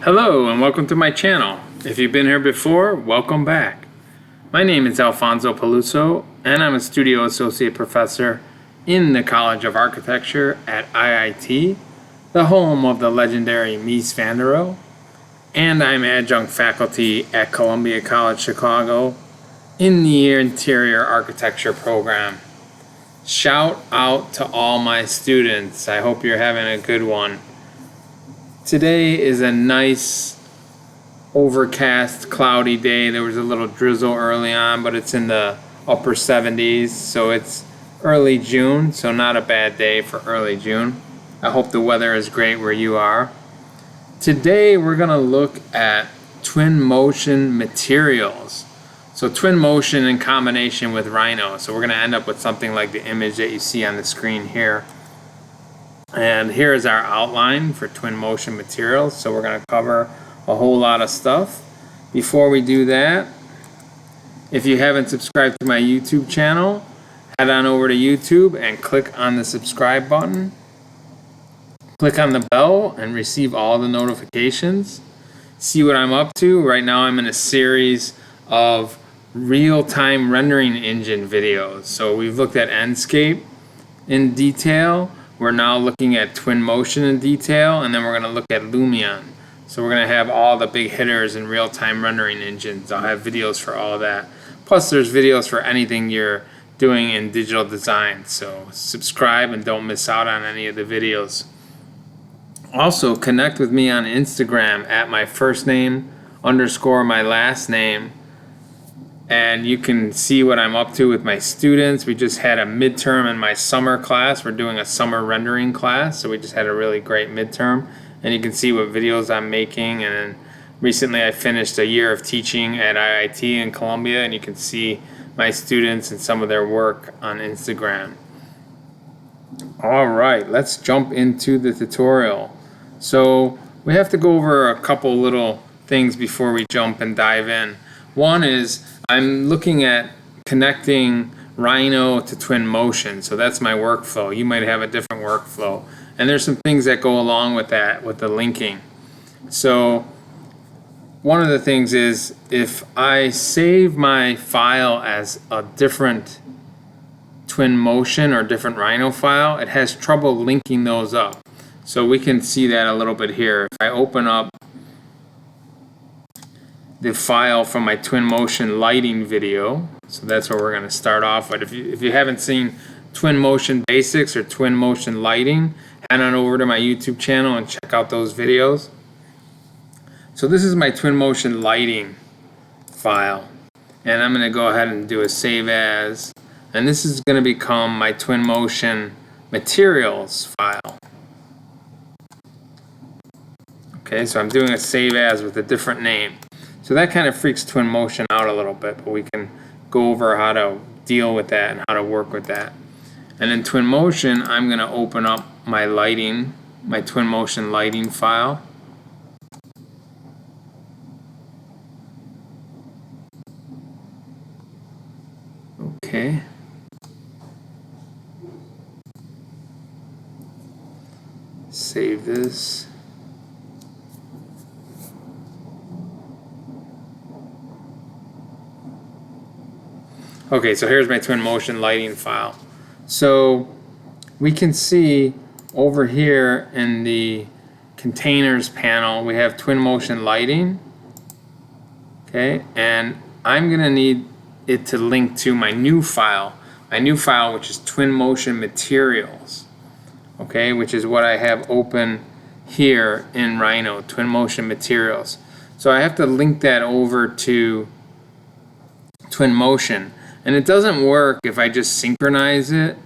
Hello and welcome to my channel. If you've been here before, welcome back. My name is Alfonso Peluso and I'm a Studio Associate Professor in the College of Architecture at IIT, the home of the legendary Mies van der Rohe, and I'm adjunct faculty at Columbia College Chicago in the Interior Architecture program. Shout out to all my students. I hope you're having a good one. Today is a nice overcast, cloudy day. There was a little drizzle early on, but it's in the upper 70s, so it's early June, so not a bad day for early June. I hope the weather is great where you are. Today we're going to look at TwinMotion Materials. So TwinMotion in combination with Rhino. So we're going to end up with something like the image that you see on the screen here. And here is our outline for TwinMotion Materials. So we're going to cover a whole lot of stuff. Before we do that, if you haven't subscribed to my YouTube channel, head on over to YouTube and click on the subscribe button. Click on the bell and receive all the notifications. See what I'm up to. Right now I'm in a series of real-time rendering engine videos. So we've looked at Enscape in detail. We're now looking at TwinMotion in detail, and then we're going to look at Lumion. So we're going to have all the big hitters in real-time rendering engines. I'll have videos for all of that. Plus there's videos for anything you're doing in digital design. So subscribe and don't miss out on any of the videos. Also connect with me on Instagram at my first name _ my last name. And you can see what I'm up to with my students. We just had a midterm in my summer class. We're doing a summer rendering class, so we just had a really great midterm. And you can see what videos I'm making. And then recently I finished a year of teaching at IIT in Columbia, and you can see my students and some of their work on Instagram. All right, let's jump into the tutorial. So we have to go over a couple little things before we jump and dive in. One is I'm looking at connecting Rhino to TwinMotion, so that's my workflow. You might have a different workflow. And there's some things that go along with that, with the linking. So one of the things is if I save my file as a different TwinMotion or different Rhino file, it has trouble linking those up. So we can see that a little bit here. If I open up the file from my TwinMotion lighting video, so that's where we're going to start off with. If you haven't seen TwinMotion Basics or TwinMotion Lighting, head on over to my YouTube channel and check out those videos. So this is my TwinMotion Lighting file, and I'm going to go ahead and do a save as, and this is going to become my TwinMotion Materials file. Okay, so I'm doing a save as with a different name. So that kind of freaks TwinMotion out a little bit, but we can go over how to deal with that and how to work with that. And in TwinMotion, I'm going to open up my lighting, my TwinMotion lighting file. Okay. Save this. Okay, so here's my TwinMotion lighting file. So we can see over here in the containers panel, we have TwinMotion lighting. Okay, and I'm going to need it to link to my new file, which is TwinMotion Materials. Okay, which is what I have open here in Rhino, TwinMotion Materials. So I have to link that over to TwinMotion. And it doesn't work if I just synchronize it.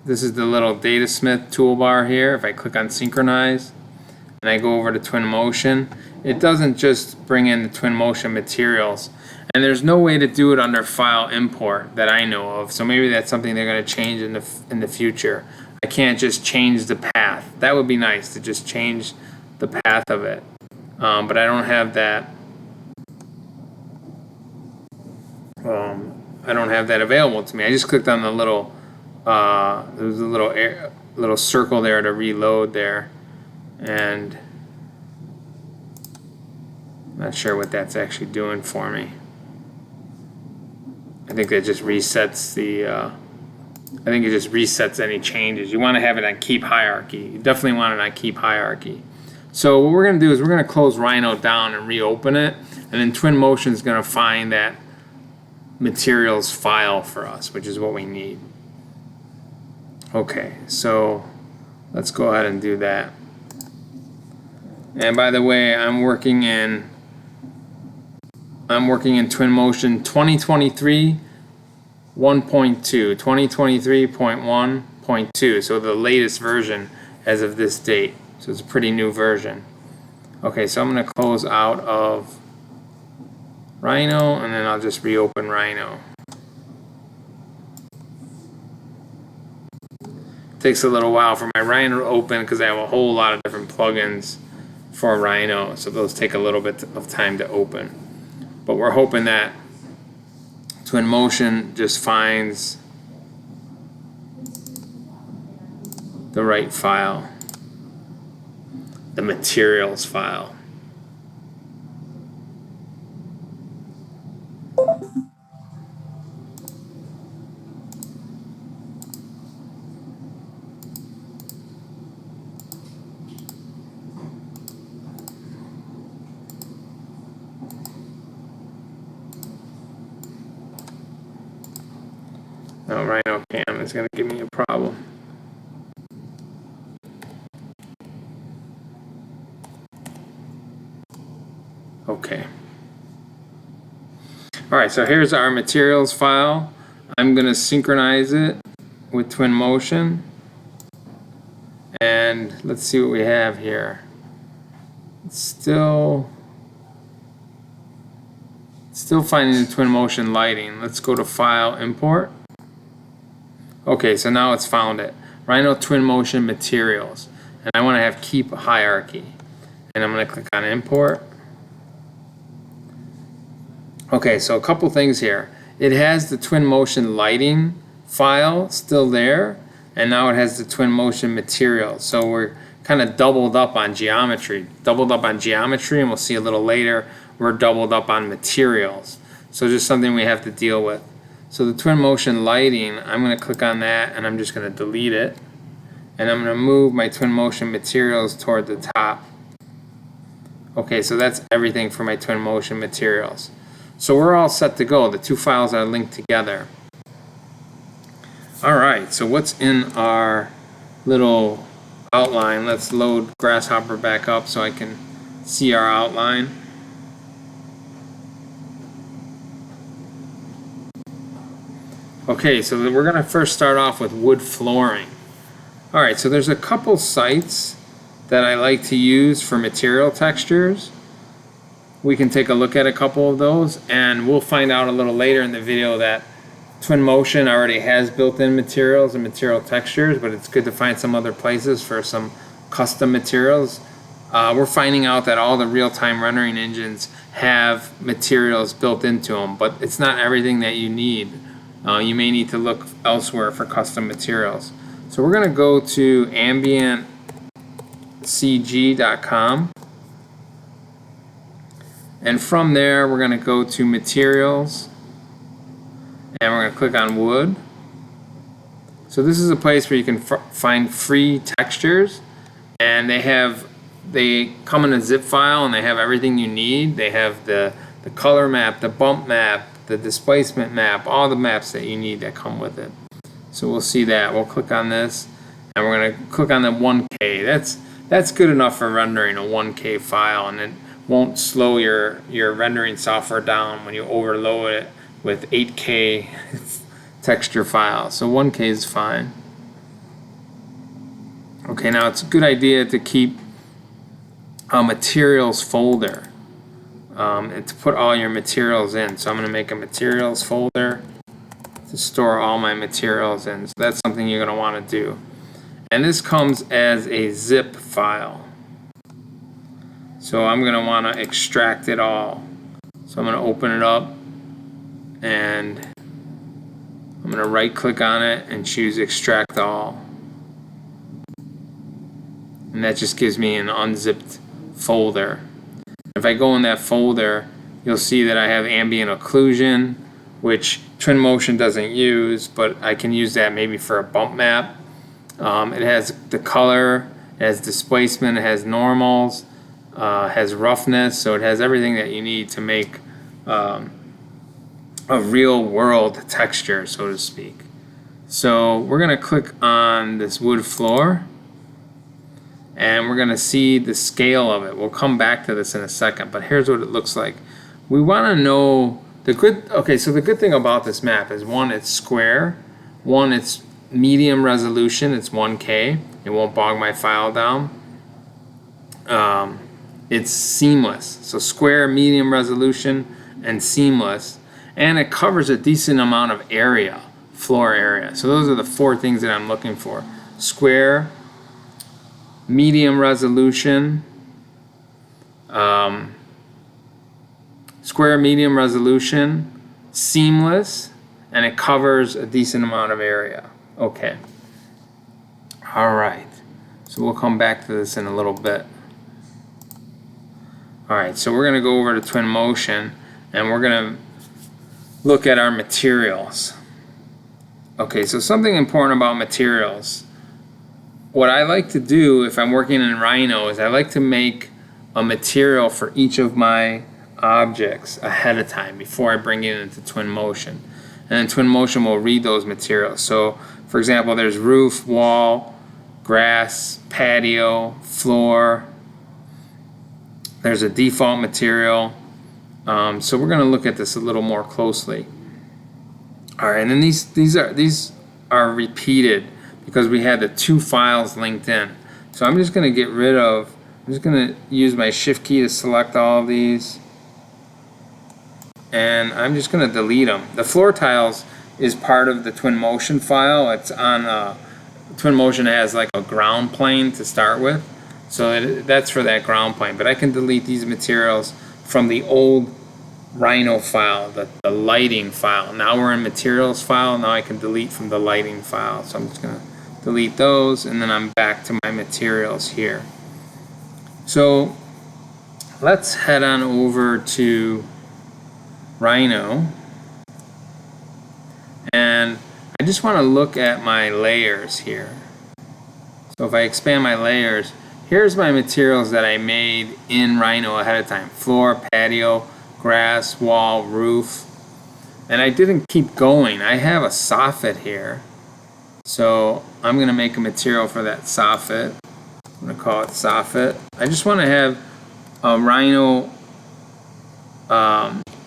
This is the little Datasmith toolbar here. If I click on Synchronize and I go over to TwinMotion, it doesn't just bring in the TwinMotion Materials. And there's no way to do it under File Import that I know of. So maybe that's something they're going to change in the future. I can't just change the path. That would be nice to just change the path of it. But I don't have that. I don't have that available to me. I just clicked on the little, there's a little circle there to reload there, and Not sure what that's actually doing for me. I think that just resets the, I think it just resets any changes. You want to have it on keep hierarchy. You definitely want it on keep hierarchy. So what we're going to do is we're going to close Rhino down and reopen it, and then TwinMotion is going to find that materials file for us, which is what we need. Okay, so let's go ahead and do that. And by the way, I'm working in TwinMotion 2023 1.2, 2023.1.2, so the latest version as of this date. So it's a pretty new version. Okay, so I'm going to close out of Rhino, and then I'll just reopen Rhino. It takes a little while for my Rhino to open because I have a whole lot of different plugins for Rhino, so those take a little bit of time to open. But we're hoping that TwinMotion just finds the right file, the materials file. No, Rhino Cam is going to give me a problem. Okay. Alright, so here's our materials file. I'm going to synchronize it with TwinMotion. And let's see what we have here. It's still finding the TwinMotion lighting. Let's go to File, Import. Okay, so now it's found it. Rhino TwinMotion Materials. And I want to have Keep Hierarchy. And I'm going to click on Import. Okay, so a couple things here. It has the TwinMotion lighting file still there, and now it has the TwinMotion Materials. So we're kind of doubled up on geometry. Doubled up on geometry, and we'll see a little later, we're doubled up on materials. So just something we have to deal with. So the TwinMotion lighting, I'm going to click on that, and I'm just going to delete it. And I'm going to move my TwinMotion Materials toward the top. Okay, so that's everything for my TwinMotion Materials. So we're all set to go. The two files are linked together. Alright, so what's in our little outline? Let's load Grasshopper back up so I can see our outline. Okay, so we're going to first start off with wood flooring. Alright, so there's a couple sites that I like to use for material textures. We can take a look at a couple of those, and we'll find out a little later in the video that TwinMotion already has built-in materials and material textures, but it's good to find some other places for some custom materials. We're finding out that all the real-time rendering engines have materials built into them, but it's not everything that you need. You may need to look elsewhere for custom materials. So we're going to go to ambientcg.com. And from there, we're going to go to Materials, and we're going to click on Wood. So this is a place where you can find free textures, and they come in a zip file, and they have everything you need. They have the color map, the bump map, the displacement map, all the maps that you need that come with it. So we'll see that. We'll click on this, and we're going to click on the 1K. That's good enough for rendering a 1K file, and it won't slow your rendering software down when you overload it with 8K texture files. So 1K is fine. Okay, now it's a good idea to keep a materials folder and to put all your materials in. So I'm going to make a materials folder to store all my materials in. So that's something you're going to want to do. And this comes as a zip file. So I'm going to want to extract it all. So I'm going to open it up, and I'm going to right click on it and choose extract all. And that just gives me an unzipped folder. If I go in that folder, you'll see that I have ambient occlusion, which TwinMotion doesn't use, but I can use that maybe for a bump map. It has the color, it has displacement, it has normals, has roughness, so it has everything that you need to make a real world texture, so to speak. So we're going to click on this wood floor, and we're going to see the scale of it. We'll come back to this in a second, but here's what it looks like. We want to know the good thing about this map is, one, it's square, one, it's medium resolution, it's 1K, it won't bog my file down. It's seamless, so square, medium resolution, and seamless, and it covers a decent amount of area, floor area. So those are the 4 things that I'm looking for: square, medium resolution, seamless, and it covers a decent amount of area. Okay. All right. So we'll come back to this in a little bit. All right. So we're going to go over to TwinMotion, and we're going to look at our materials. Okay. So something important about materials. What I like to do if I'm working in Rhino is I like to make a material for each of my objects ahead of time before I bring it into TwinMotion. And then TwinMotion will read those materials. So for example, there's roof, wall, grass, patio, floor. There's a default material. So we're going to look at this a little more closely. All right, and then these are repeated because we had the 2 files linked in. So I'm just going to get rid of, I'm just going to use my shift key to select all of these, and I'm just going to delete them. The floor tiles is part of the TwinMotion file. It's on TwinMotion has like a ground plane to start with, so that's for that ground plane. But I can delete these materials from the old Rhino file, the lighting file. Now we're in materials file. Now I can delete from the lighting file. So I'm just going to delete those, and then I'm back to my materials here. So let's head on over to Rhino, and I just want to look at my layers here. So if I expand my layers, here's my materials that I made in Rhino ahead of time: floor, patio, grass, wall, roof. And I didn't keep going. I have a soffit here, so I'm going to make a material for that soffit. I'm going to call it soffit. I just want to have a Rhino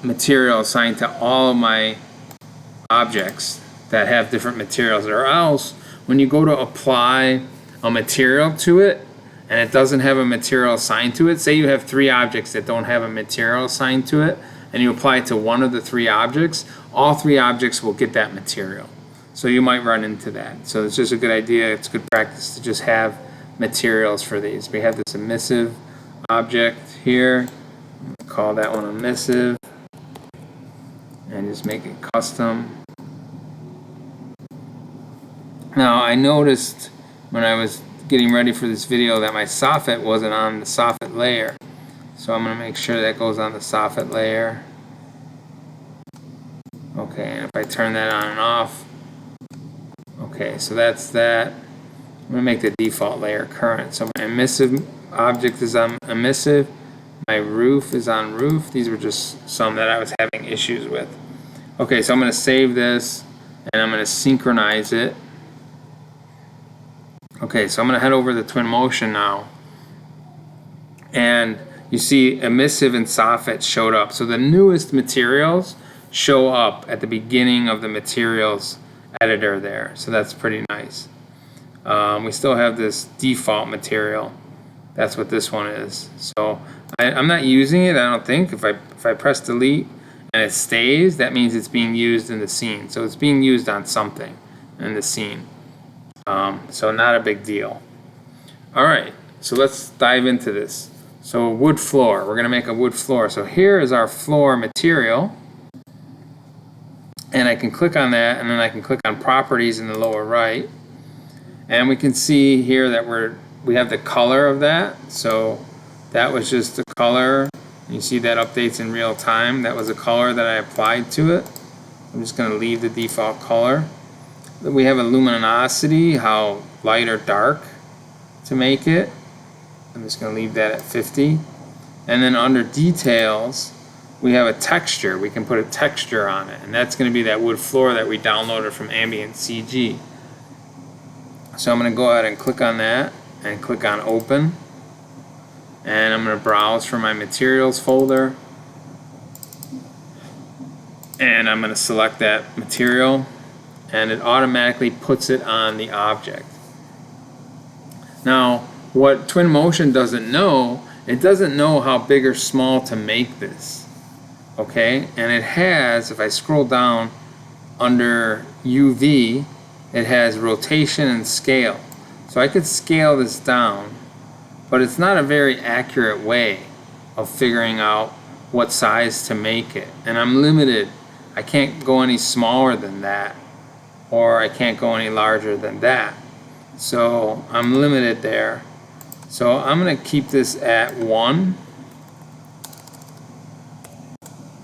material assigned to all of my objects that have different materials, or else when you go to apply a material to it and it doesn't have a material assigned to it, say you have 3 objects that don't have a material assigned to it, and you apply it to one of the 3 objects, all 3 objects will get that material. So you might run into that. So it's just a good idea, it's good practice to just have materials for these. We have this emissive object here, call that one emissive, and just make it custom. Now I noticed when I was getting ready for this video that my soffit wasn't on the soffit layer, so I'm going to make sure that goes on the soffit layer. Okay, and if I turn that on and off, okay, so that's that. I'm going to make the default layer current. So my emissive object is on emissive, my roof is on roof. These were just some that I was having issues with. Okay, so I'm going to save this and I'm going to synchronize it. Okay, so I'm going to head over to TwinMotion now, and you see emissive and soffit showed up. So the newest materials show up at the beginning of the materials editor there, so that's pretty nice. We still have this default material. That's what this one is. So I'm not using it, I don't think. If I press delete and it stays, that means it's being used in the scene. So it's being used on something in the scene. So not a big deal. Alright, so let's dive into this. So wood floor, we're going to make a wood floor. So here is our floor material, and I can click on that, and then I can click on properties in the lower right, and we can see here that we have the color of that. So that was just the color You see that updates in real time. That was a color that I applied to it. I'm just going to leave the default color. We have a luminosity, how light or dark to make it. I'm just going to leave that at 50. And then under details, we have a texture. We can put a texture on it, and that's going to be that wood floor that we downloaded from Ambient CG. So I'm going to go ahead and click on that and click on open, and I'm going to browse for my materials folder, and I'm going to select that material, and it automatically puts it on the object. Now what TwinMotion doesn't know, it doesn't know how big or small to make this. Okay, and it has, if I scroll down under UV, it has rotation and scale. So I could scale this down, but it's not a very accurate way of figuring out what size to make it. And I'm limited. I can't go any smaller than that, or I can't go any larger than that. So I'm limited there. So I'm going to keep this at 1.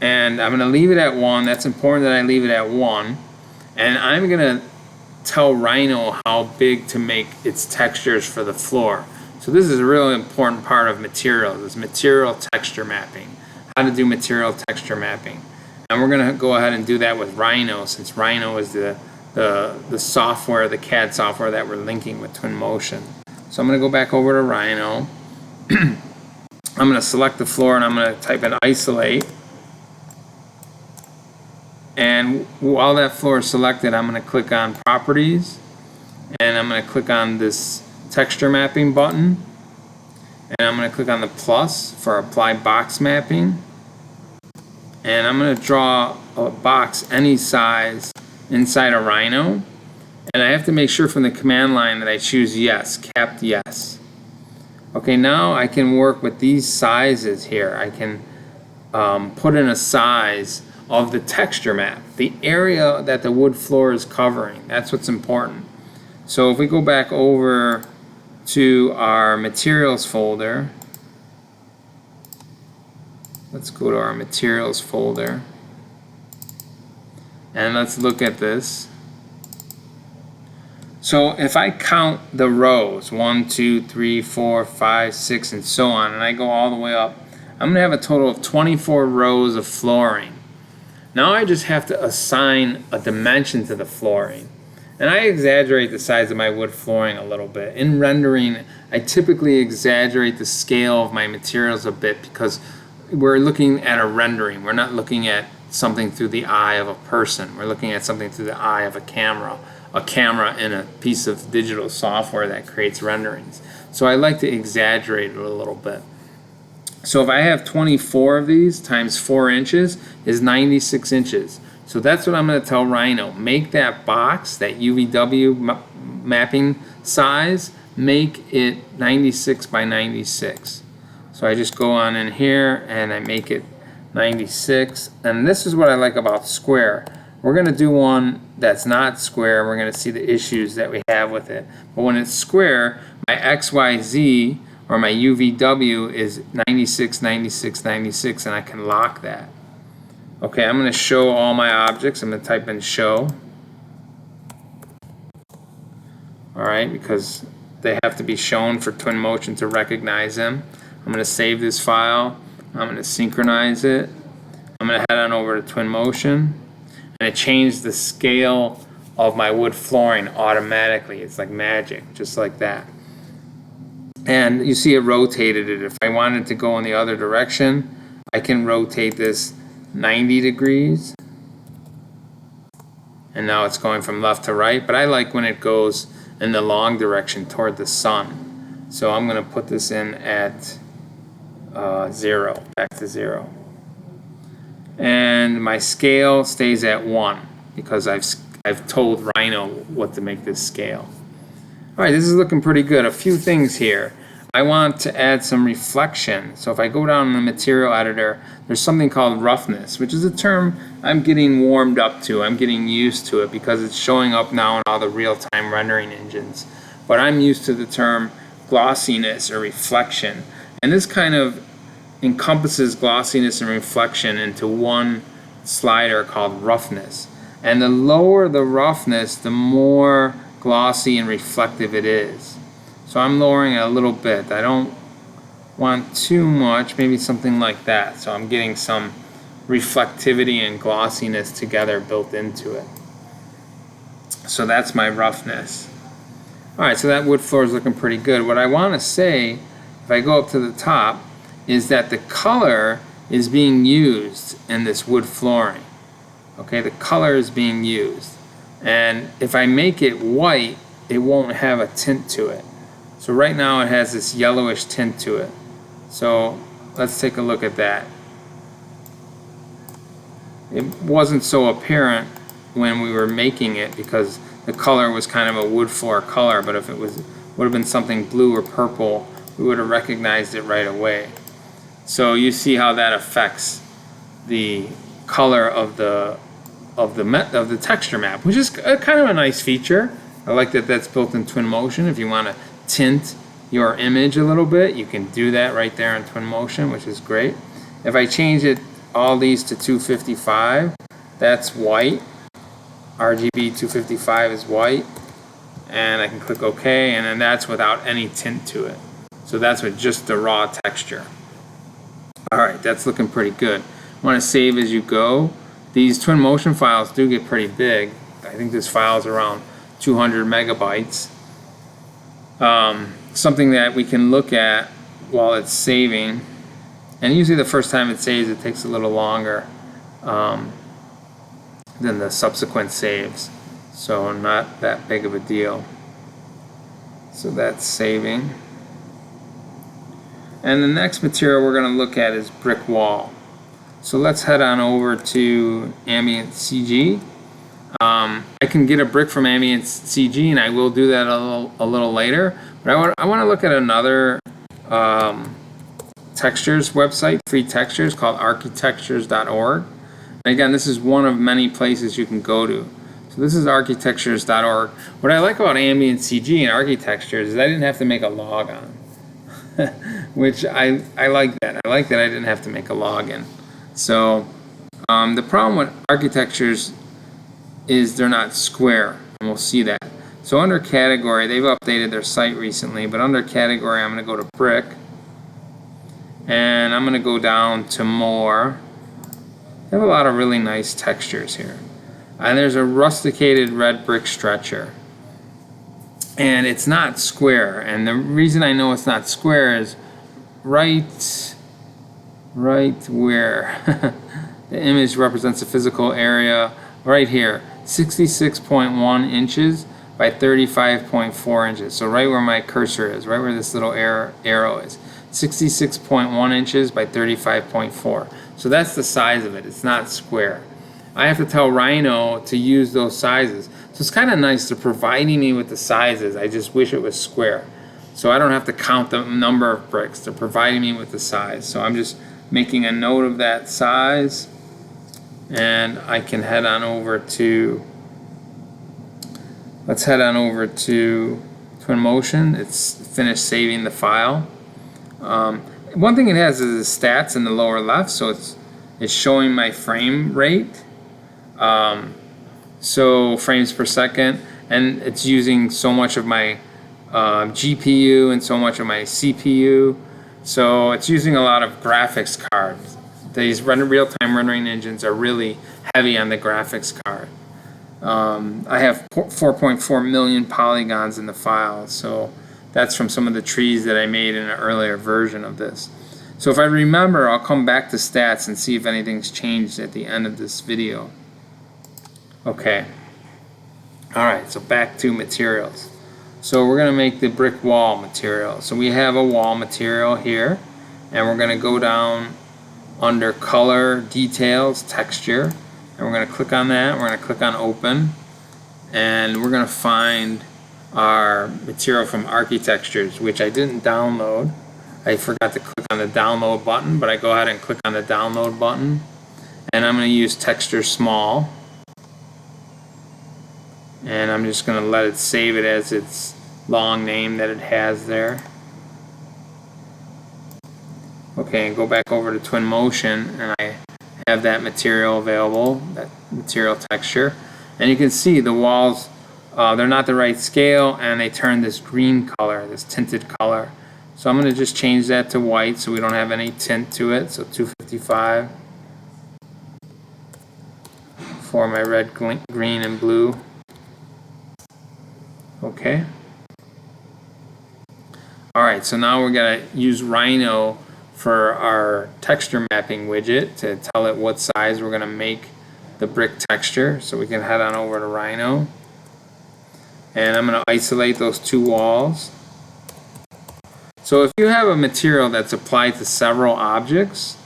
And I'm going to leave it at 1. That's important that I leave it at 1. And I'm going to tell Rhino how big to make its textures for the floor. So this is a really important part of materials, is material texture mapping. How to do material texture mapping. And we're going to go ahead and do that with Rhino, since Rhino is the software, the CAD software that we're linking with TwinMotion. So I'm going to go back over to Rhino. I'm going to select the floor and I'm going to type in isolate. And while that floor is selected, I'm going to click on properties, and I'm going to click on this texture mapping button, and I'm going to click on the plus for apply box mapping, and I'm going to draw a box any size inside a Rhino, and I have to make sure from the command line that I choose yes, capped yes. Okay, now I can work with these sizes here. I can put in a size of the texture map, the area that the wood floor is covering. That's what's important. So if we go back over to our materials folder, let's go to our materials folder, and let's look at this. So if I count the rows, 1, 2, 3, 4, 5, 6, and so on, and I go all the way up, I'm going to have a total of 24 rows of flooring. Now I just have to assign a dimension to the flooring. And I exaggerate the size of my wood flooring a little bit. In rendering, I typically exaggerate the scale of my materials a bit because we're looking at a rendering. We're not looking at something through the eye of a person. We're looking at something through the eye of a camera in a piece of digital software that creates renderings. So I like to exaggerate it a little bit. So if I have 24 of these times 4 inches is 96 inches. So that's what I'm going to tell Rhino. Make that box, that UVW mapping size, make it 96 by 96. So I just go on in here and I make it 96. And this is what I like about square. We're going to do one that's not square. We're going to see the issues that we have with it. But when it's square, my XYZ or my UVW is 96, 96, 96, and I can lock that. Okay, I'm going to show all my objects. I'm going to type in show. Alright, because they have to be shown for TwinMotion to recognize them. I'm going to save this file. I'm going to synchronize it. I'm going to head on over to TwinMotion. And it changed the scale of my wood flooring automatically. It's like magic, just like that. And you see it rotated it. If I wanted to go in the other direction, I can rotate this 90 degrees. And now it's going from left to right. But I like when it goes in the long direction toward the sun. So I'm going to put this in at 0, back to 0. And my scale stays at 1 because I've told Rhino what to make this scale. Alright, this is looking pretty good. A few things here. I want to add some reflection. So if I go down in the material editor, there's something called roughness, which is a term I'm getting warmed up to. I'm getting used to it because it's showing up now in all the real-time rendering engines. But I'm used to the term glossiness or reflection. And this kind of encompasses glossiness and reflection into one slider called roughness. And the lower the roughness, the more glossy and reflective it is. So I'm lowering it a little bit. I don't want too much, maybe something like that. So I'm getting some reflectivity and glossiness together built into it. So that's my roughness. Alright, so that wood floor is looking pretty good. What I want to say, if I go up to the top, is that the color is being used in this wood flooring. Okay, the color is being used. And if I make it white, it won't have a tint to it. So right now it has this yellowish tint to it. So let's take a look at that. It wasn't so apparent when we were making it because the color was kind of a wood floor color, but if it would have been something blue or purple, we would have recognized it right away. So you see how that affects the color of the texture map, which is kind of a nice feature. I like that that's built in TwinMotion. If you want to tint your image a little bit, you can do that right there in TwinMotion, which is great. If I change it, all these to 255, that's white. RGB 255 is white, and I can click OK, and then that's without any tint to it. So that's with just the raw texture. Alright, that's looking pretty good. Want to save as you go. These TwinMotion files do get pretty big. I think this file is around 200 megabytes. Something that we can look at while it's saving. And usually the first time it saves, it takes a little longer than the subsequent saves. So not that big of a deal. So that's saving. And the next material we're going to look at is brick wall. So let's head on over to Ambient CG. I can get a brick from Ambient CG, and I will do that a little later. But I want to look at another textures website, free textures, called architectures.org. And again, this is one of many places you can go to. So this is architectures.org. What I like about Ambient CG and Architectures is I didn't have to make a login, which I like that. I like that I didn't have to make a login. So the problem with Architectures is they're not square, and we'll see that. So under category, they've updated their site recently, but under category I'm going to go to brick, and I'm going to go down to more. They have a lot of really nice textures here. And there's a rusticated red brick stretcher, and it's not square. And the reason I know it's not square is right where the image represents a physical area, right here, 66.1 inches by 35.4 inches. So right where my cursor is, right where this little arrow is, 66.1 inches by 35.4. So that's the size of it. It's not square. I have to tell Rhino to use those sizes. So it's kind of nice. They're providing me with the sizes. I just wish it was square. So I don't have to count the number of bricks. They're providing me with the size. So I'm just making a note of that size. And I can head on over to, let's head on over to TwinMotion. It's finished saving the file. One thing it has is the stats in the lower left, so it's showing my frame rate, so frames per second, and it's using so much of my GPU and so much of my CPU, so it's using a lot of graphics cards. These real-time rendering engines are really heavy on the graphics card. I have 4.4 million polygons in the file, so that's from some of the trees that I made in an earlier version of this. So if I remember, I'll come back to stats and see if anything's changed at the end of this video. Okay. Alright, so back to materials. So we're going to make the brick wall material. So we have a wall material here, and we're going to go down under color, details, texture, and we're going to click on that. We're going to click on open, and we're going to find our material from Architectures, which I didn't download. I forgot to click on the download button, but I go ahead and click on the download button, and I'm going to use texture small, and I'm just going to let it save it as its long name that it has there. Okay, and go back over to TwinMotion, and I have that material available, that material texture. And you can see the walls, they're not the right scale, and they turn this green color, this tinted color. So I'm going to just change that to white so we don't have any tint to it. So 255 for my red, green, and blue. Okay. Alright, so now we're going to use Rhino for our texture mapping widget to tell it what size we're going to make the brick texture. So we can head on over to Rhino. And I'm going to isolate those two walls. So if you have a material that's applied to several objects,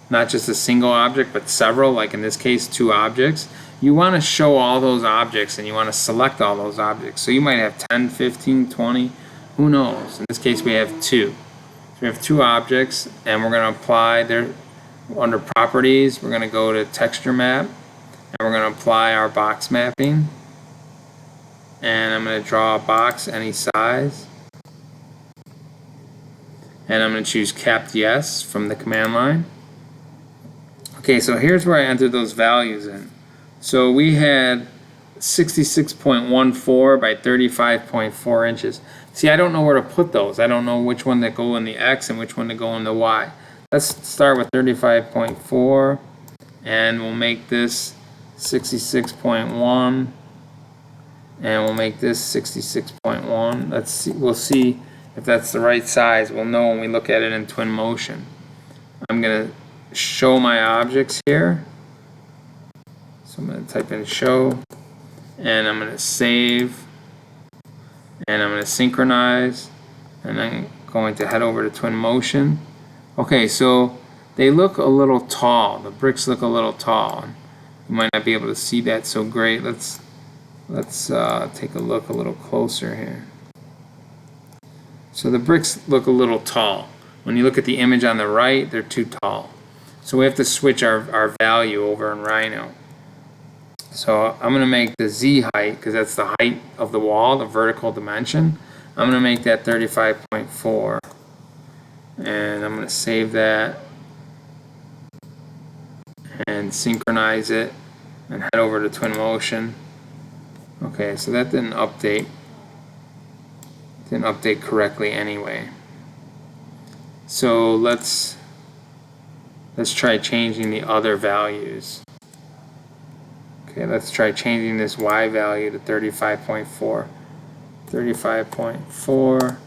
not just a single object, but several, like in this case 2 objects, you want to show all those objects and you want to select all those objects. So you might have 10, 15, 20, who knows. In this case we have 2. So we have 2 objects, and we're going to apply there under properties. We're going to go to texture map, and we're going to apply our box mapping. And I'm going to draw a box any size. And I'm going to choose capped yes from the command line. Okay, so here's where I entered those values in. So we had 66.14 by 35.4 inches. See, I don't know where to put those. I don't know which one to go in the X and which one to go in the Y. Let's start with 35.4, and we'll make this 66.1, and we'll make this 66.1. Let's see. We'll see if that's the right size. We'll know when we look at it in TwinMotion. I'm going to show my objects here. So I'm going to type in show, and I'm going to save, and I'm going to synchronize, and I'm going to head over to TwinMotion. Okay, so they look a little tall. The bricks look a little tall. You might not be able to see that so great. Let's take a look a little closer here. So the bricks look a little tall. When you look at the image on the right, they're too tall. So we have to switch our value over in Rhino. So I'm going to make the Z height, because that's the height of the wall, the vertical dimension. I'm going to make that 35.4. And I'm going to save that and synchronize it and head over to TwinMotion. Okay, so that didn't update. Didn't update correctly anyway. So let's try changing the other values. Okay, let's try changing this Y value to 35.4. 35.4,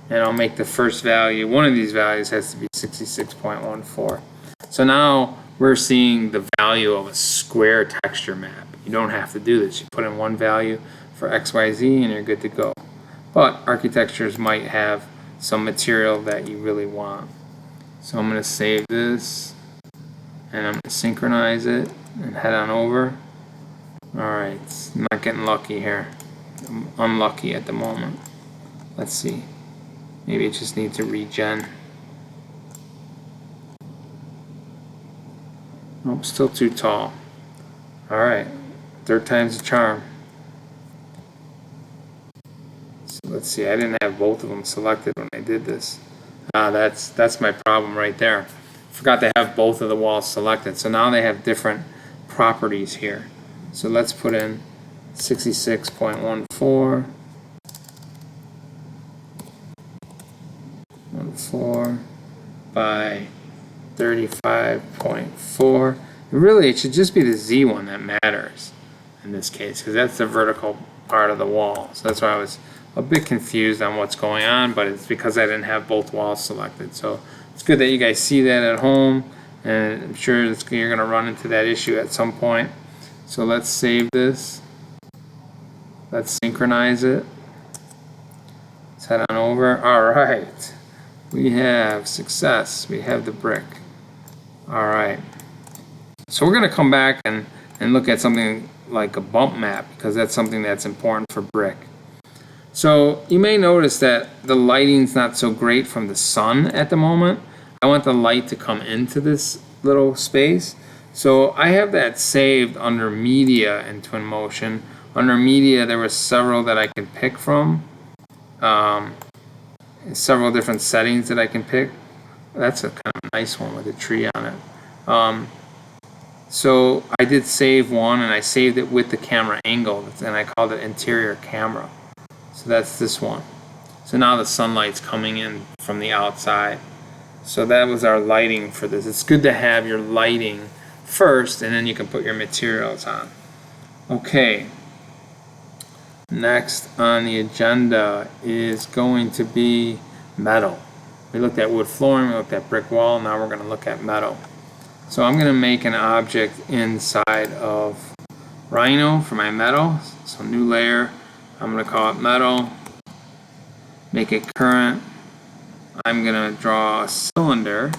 and I'll make the first value, one of these values has to be 66.14. So now we're seeing the value of a square texture map. You don't have to do this. You put in one value for XYZ and you're good to go. But architectures might have some material that you really want. So I'm going to save this, and I'm going to synchronize it and head on over. Alright, I'm not getting lucky here. I'm unlucky at the moment. Let's see. Maybe it just needs to regen. Nope, still too tall. Alright, third time's the charm. So let's see, I didn't have both of them selected when I did this. That's my problem right there. Forgot to have both of the walls selected. So now they have different properties here. So let's put in 66.14, 14 by 35.4. Really, it should just be the Z one that matters in this case, because that's the vertical part of the wall. So that's why I was a bit confused on what's going on, but it's because I didn't have both walls selected. So it's good that you guys see that at home, and I'm sure you're going to run into that issue at some point. So let's save this. Let's synchronize it. Let's head on over. Alright. We have success. We have the brick. Alright. So we're going to come back and look at something like a bump map, because that's something that's important for brick. So you may notice that the lighting's not so great from the sun at the moment. I want the light to come into this little space. So I have that saved under media in TwinMotion. Under media, there were several that I can pick from. Several different settings that I can pick. That's a kind of nice one with a tree on it. So I did save one, and I saved it with the camera angle, and I called it interior camera. So that's this one. So now the sunlight's coming in from the outside. So that was our lighting for this. It's good to have your lighting first, and then you can put your materials on. Okay. Next on the agenda is going to be metal. We looked at wood flooring, we looked at brick wall, now we're going to look at metal. So I'm going to make an object inside of Rhino for my metal. So new layer, I'm going to call it metal, make it current. I'm going to draw a cylinder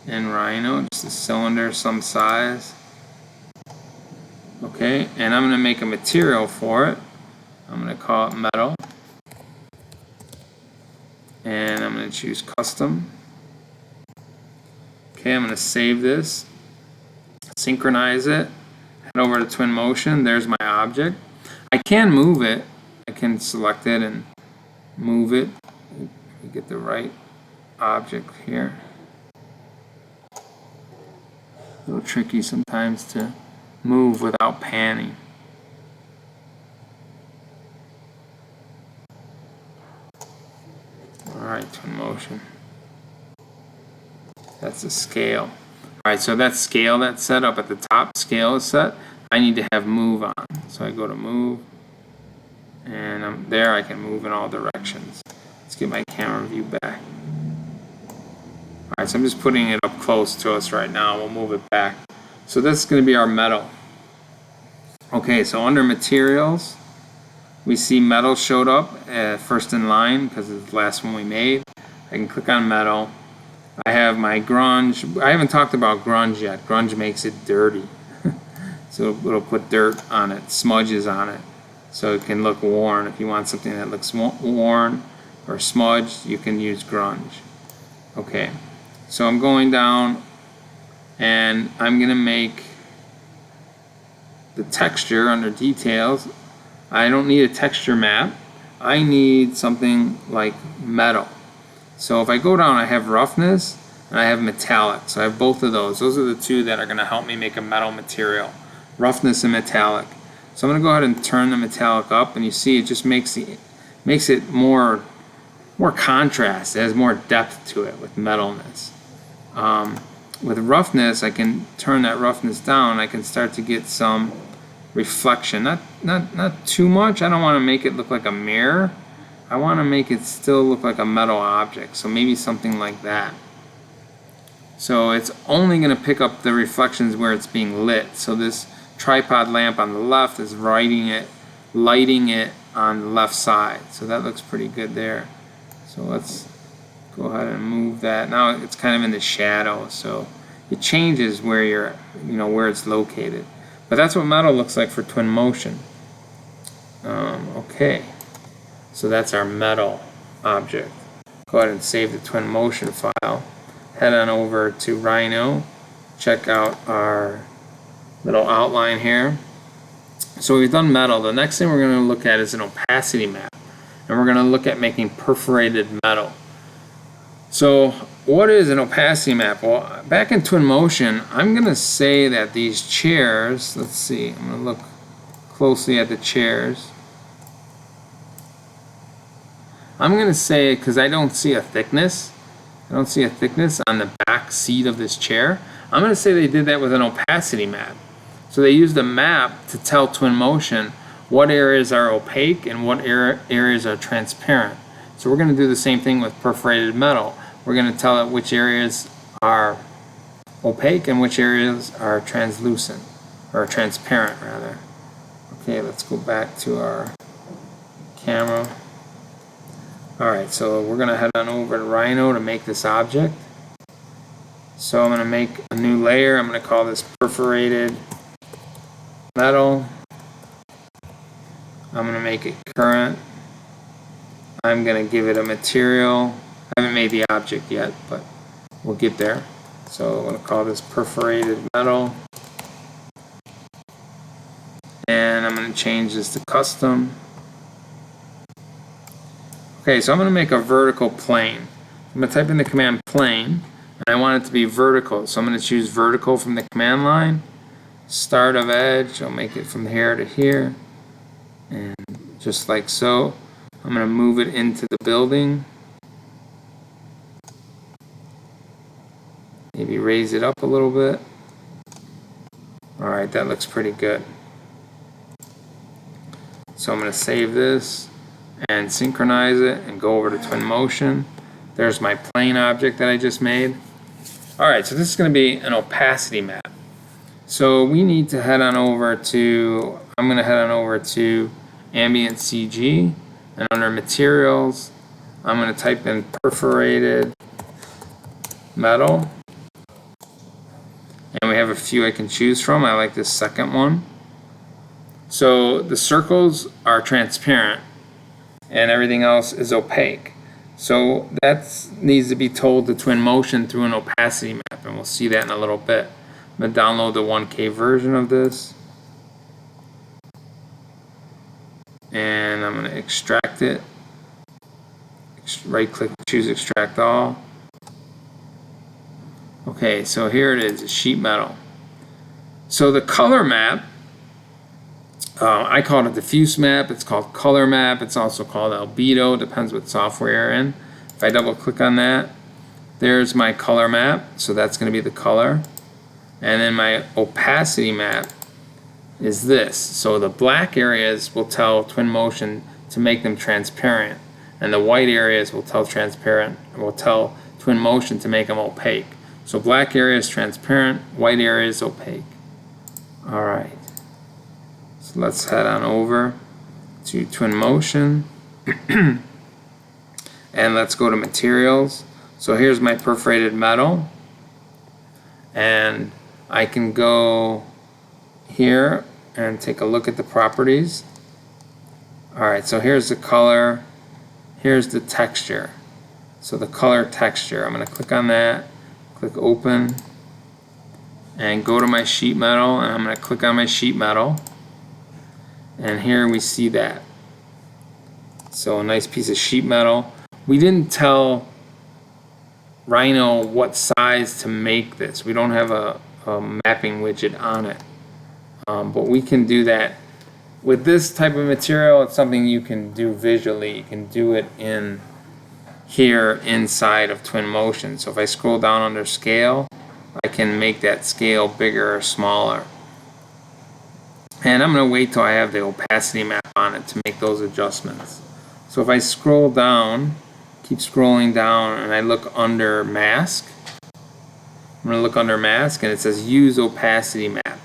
in Rhino, just a cylinder some size. Okay, and I'm going to make a material for it. I'm going to call it metal. And I'm going to choose custom. Okay, I'm going to save this, synchronize it, head over to TwinMotion. There's my object. I can move it. I can select it and move it. You get the right object here. A little tricky sometimes to move without panning. Alright, TwinMotion. That's the scale. Alright, so that scale that's set up at the top, scale is set. I need to have move on. So I go to move, and there I can move in all directions. Let's get my camera view back. Alright, so I'm just putting it up close to us right now. We'll move it back. So this is going to be our metal. Okay, so under materials, we see metal showed up first in line because it's the last one we made. I can click on metal. I have my grunge. I haven't talked about grunge yet. Grunge makes it dirty. So it'll put dirt on it, smudges on it, so it can look worn. If you want something that looks worn or smudged, you can use grunge. Okay, so I'm going down, and I'm going to make the texture under details. I don't need a texture map. I need something like metal. So if I go down, I have roughness and I have metallic. So I have both of those. Those are the two that are going to help me make a metal material. Roughness and metallic. So I'm going to go ahead and turn the metallic up, and you see it just makes it more contrast. It has more depth to it with metalness. With roughness, I can turn that roughness down. I can start to get some reflection. Not too much. I don't want to make it look like a mirror. I want to make it still look like a metal object, so maybe something like that. So it's only going to pick up the reflections where it's being lit. So this tripod lamp on the left is lighting it on the left side. So that looks pretty good there. So let's go ahead and move that. Now it's kind of in the shadow, so it changes where where it's located. But that's what metal looks like for TwinMotion. Okay. So that's our metal object. Go ahead and save the TwinMotion file. Head on over to Rhino. Check out our little outline here. So we've done metal. The next thing we're going to look at is an opacity map. And we're going to look at making perforated metal. So what is an opacity map? Well, back in TwinMotion, I'm going to say that these chairs, let's see, I'm going to look closely at the chairs. I'm going to say, because I don't see a thickness, on the back seat of this chair, I'm going to say they did that with an opacity map. So they used a map to tell TwinMotion what areas are opaque and what areas are transparent. So we're going to do the same thing with perforated metal. We're going to tell it which areas are opaque and which areas are translucent, or transparent rather. Okay, let's go back to our camera. Alright, so we're going to head on over to Rhino to make this object. So I'm going to make a new layer. I'm going to call this perforated metal. I'm going to make it current. I'm going to give it a material. I haven't made the object yet, but we'll get there. So I'm going to call this perforated metal. And I'm going to change this to custom. Okay, so I'm going to make a vertical plane. I'm going to type in the command plane, and I want it to be vertical. So I'm going to choose vertical from the command line. Start of edge, I'll make it from here to here. And just like so, I'm going to move it into the building. Maybe raise it up a little bit. Alright, that looks pretty good. So I'm going to save this and synchronize it and go over to TwinMotion. There's my plane object that I just made. Alright, so this is going to be an opacity map. So we need to head on over to, I'm going to head on over to Ambient CG, and under Materials, I'm going to type in perforated metal. And we have a few I can choose from. I like this second one. So the circles are transparent and everything else is opaque. So that needs to be told to TwinMotion through an opacity map, and we'll see that in a little bit. I'm going to download the 1K version of this. And I'm going to extract it. Right click, choose extract all. Okay, so here it is, sheet metal. So the color map, I call it a diffuse map, it's called color map, it's also called albedo, depends what software you're in. If I double click on that, there's my color map, so that's going to be the color. And then my opacity map is this. So the black areas will tell TwinMotion to make them transparent, and the white areas will tell TwinMotion to make them opaque. So black area is transparent, white area is opaque. Alright, so let's head on over to TwinMotion and let's go to Materials. So here's my perforated metal, and I can go here and take a look at the properties. Alright, so here's the color, here's the texture. So the color texture, I'm going to click on that. Click open and go to my sheet metal, and I'm going to click on my sheet metal, and here we see that. So a nice piece of sheet metal. We didn't tell Rhino what size to make this. We don't have a mapping widget on it, but we can do that. With this type of material, it's something you can do visually. You can do it in here inside of TwinMotion. So if I scroll down under scale, I can make that scale bigger or smaller. And I'm going to wait till I have the opacity map on it to make those adjustments. So if I scroll down, keep scrolling down, and I look under mask, I'm going to look under mask and it says use opacity map.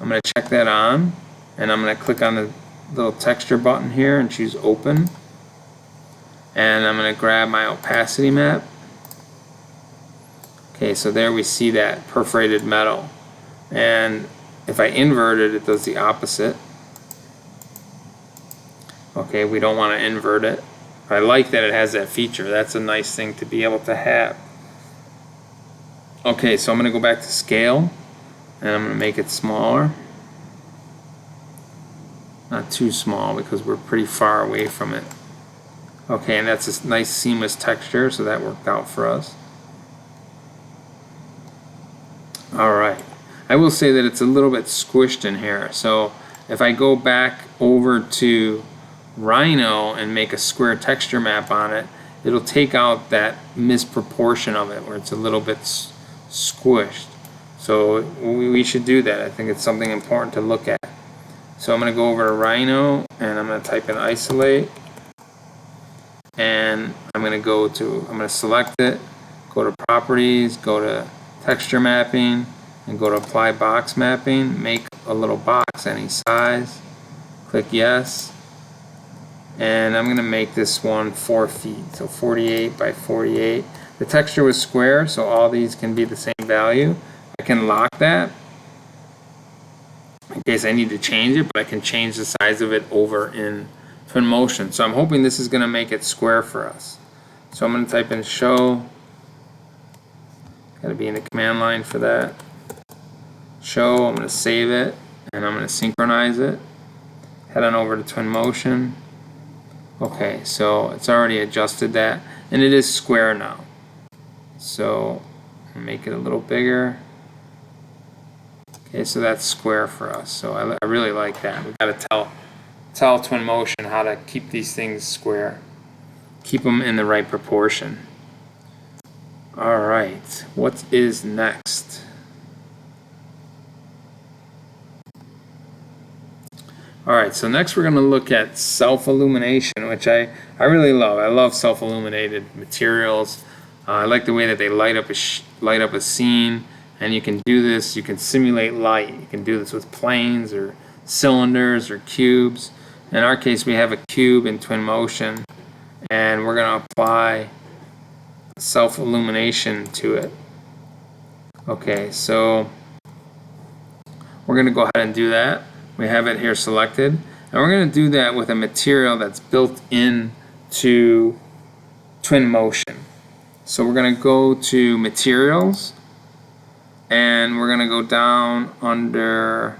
I'm going to check that on, and I'm going to click on the little texture button here and choose open. And I'm going to grab my opacity map. Okay, so there we see that perforated metal. And if I invert it, it does the opposite. Okay, we don't want to invert it. I like that it has that feature. That's a nice thing to be able to have. Okay, so I'm going to go back to scale, and I'm going to make it smaller. Not too small because we're pretty far away from it. Okay, and that's a nice seamless texture, so that worked out for us. Alright, I will say that it's a little bit squished in here, so if I go back over to Rhino and make a square texture map on it, it'll take out that misproportion of it where it's a little bit squished. So we should do that. I think it's something important to look at. So I'm going to go over to Rhino and I'm going to type in isolate, and I'm going to select it, go to properties, go to texture mapping, and go to apply box mapping, make a little box any size, click yes, and I'm going to make this one 4 feet, so 48 by 48. The texture was square, so all these can be the same value. I can lock that in case I need to change it, but I can change the size of it over in TwinMotion. So I'm hoping this is going to make it square for us. So I'm going to type in show. Got to be in the command line for that. Show, I'm going to save it, and I'm going to synchronize it. Head on over to TwinMotion. Okay, so it's already adjusted that, and it is square now. So make it a little bigger. Okay, so that's square for us. So I really like that. We've got to tell TwinMotion how to keep these things square. Keep them in the right proportion. All right, what is next? All right, so next we're going to look at self-illumination, which I really love. I love self-illuminated materials. I like the way that they light up a scene, and you can do this. You can simulate light. You can do this with planes or cylinders or cubes. In our case, we have a cube in TwinMotion, and we're going to apply self-illumination to it. Okay, so we're going to go ahead and do that. We have it here selected, and we're going to do that with a material that's built into TwinMotion. So we're going to go to Materials, and we're going to go down under,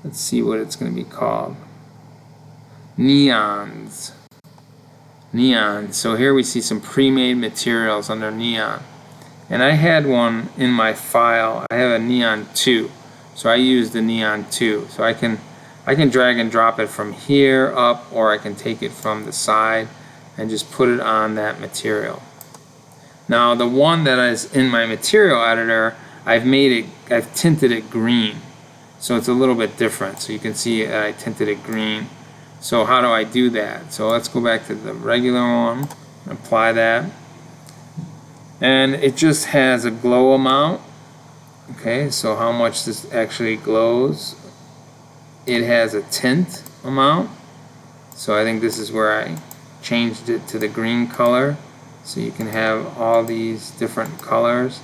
let's see what it's going to be called, Neons. Neon. So here we see some pre-made materials under Neon. And I had one in my file. I have a Neon 2. So I use the Neon 2. So I can drag and drop it from here up, or I can take it from the side and just put it on that material. Now the one that is in my material editor, I've tinted it green. So it's a little bit different. So you can see I tinted it green. So how do I do that? So let's go back to the regular one, apply that. And it just has a glow amount. Okay, so how much this actually glows. It has a tint amount. So I think this is where I changed it to the green color. So you can have all these different colors.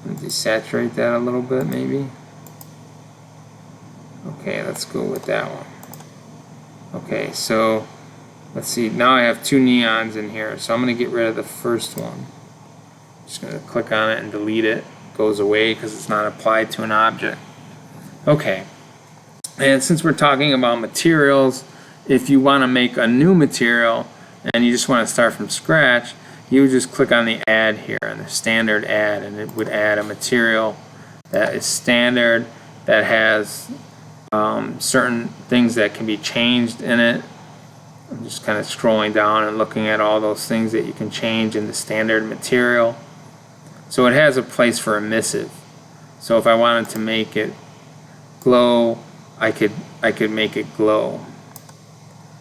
And desaturate that a little bit maybe. Okay, let's go with that one. Okay, so let's see. Now I have two neons in here. So I'm going to get rid of the first one. Just going to click on it and delete it. It goes away because it's not applied to an object. Okay. And since we're talking about materials, if you want to make a new material and you just want to start from scratch, you would just click on the add here, and the standard add, and it would add a material that is standard, that has certain things that can be changed in it. I'm just kind of scrolling down and looking at all those things that you can change in the standard material. So it has a place for emissive. So if I wanted to make it glow, I could make it glow,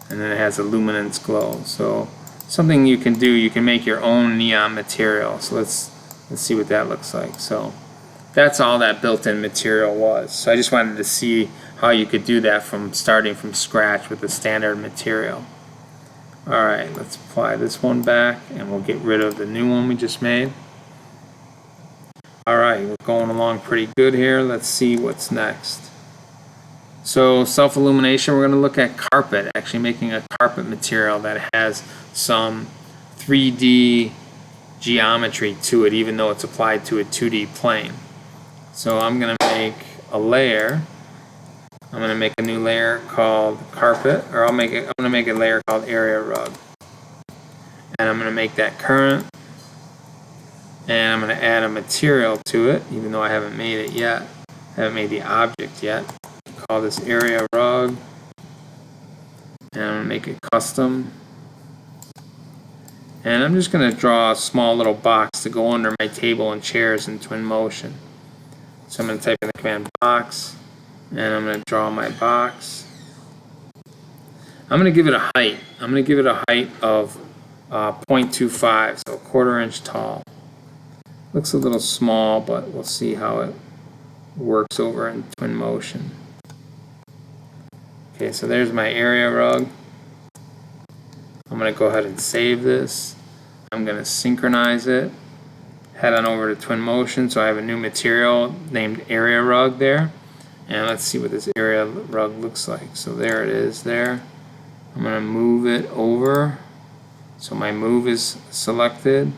and then it has a luminance glow. So something you can do, you can make your own neon material. So let's see what that looks like. So that's all that built-in material was. So I just wanted to see how you could do that from starting from scratch with the standard material. Alright, let's apply this one back, and we'll get rid of the new one we just made. Alright, we're going along pretty good here. Let's see what's next. So self-illumination, we're going to look at carpet, actually making a carpet material that has some 3D geometry to it, even though it's applied to a 2D plane. So I'm going to make a layer. I'm going to make a new layer called carpet, or I'm going to make a layer called area rug. And I'm going to make that current. And I'm going to add a material to it, even though I haven't made it yet. I haven't made the object yet. Call this area rug. And I'm going to make it custom. And I'm just going to draw a small little box to go under my table and chairs in TwinMotion. So I'm going to type in the command box, and I'm going to draw my box. I'm going to give it a height. I'm going to give it a height of 0.25, so a 1/4 inch tall. Looks a little small, but we'll see how it works over in TwinMotion. Okay, so there's my area rug. I'm going to go ahead and save this. I'm going to synchronize it. Head on over to TwinMotion, so I have a new material named area rug there. And let's see what this area rug looks like. So there it is there. I'm going to move it over. So my move is selected.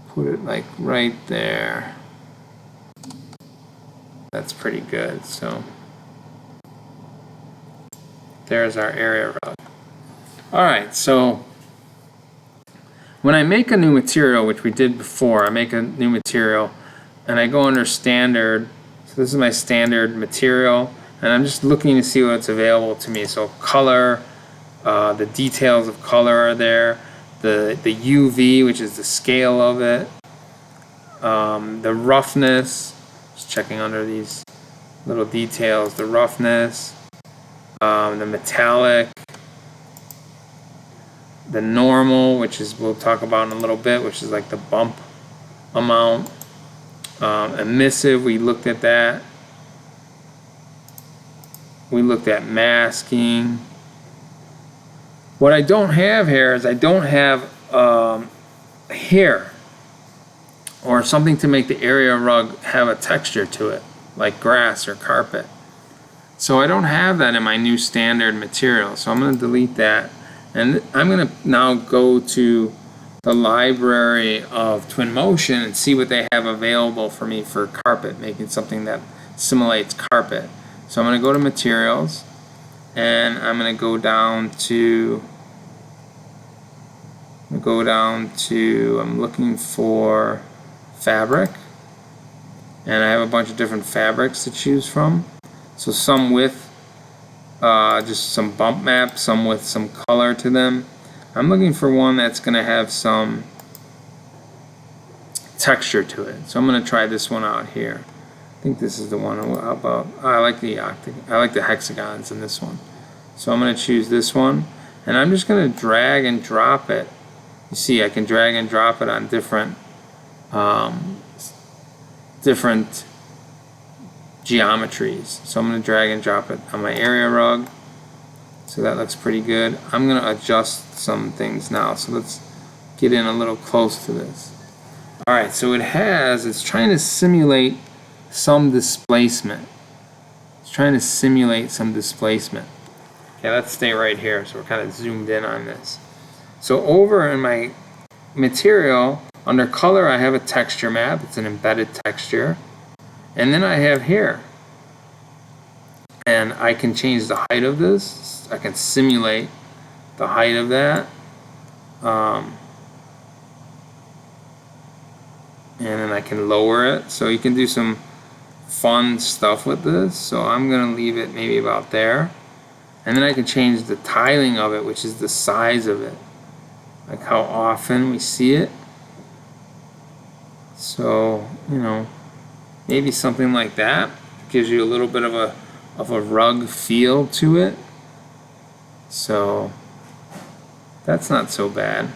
Put it like right there. That's pretty good. So there's our area rug. Alright, so when I make a new material, which we did before, I make a new material and I go under standard. So this is my standard material, and I'm just looking to see what's available to me. So color, the details of color are there, the UV, which is the scale of it, the roughness, just checking under these little details, the roughness, the metallic, the normal, which is we'll talk about in a little bit, which is like the bump amount, emissive, we looked at that. We looked at masking. What I don't have here is I don't have hair or something to make the area rug have a texture to it, like grass or carpet. So I don't have that in my new standard material. So I'm going to delete that. And I'm going to now go to the library of TwinMotion and see what they have available for me for carpet, making something that simulates carpet. So I'm going to go to materials, and I'm going to go down to, I'm looking for fabric, and I have a bunch of different fabrics to choose from. So some with just some bump maps, some with some color to them. I'm looking for one that's going to have some texture to it. So I'm going to try this one out here. I think this is the one about. I like the hexagons in this one. So I'm going to choose this one, and I'm just going to drag and drop it. You see, I can drag and drop it on different geometries. So I'm going to drag and drop it on my area rug. So that looks pretty good. I'm going to adjust some things now. So let's get in a little close to this. Alright, so it's trying to simulate some displacement. It's trying to simulate some displacement. Okay, let's stay right here. So we're kind of zoomed in on this. So over in my material, under color, I have a texture map. It's an embedded texture. And then I have here. And I can change the height of this. I can simulate the height of that. And then I can lower it. So you can do some fun stuff with this. So I'm going to leave it maybe about there. And then I can change the tiling of it, which is the size of it. Like how often we see it. So, you know, maybe something like that gives you a little bit of a rug feel to it. So that's not so bad.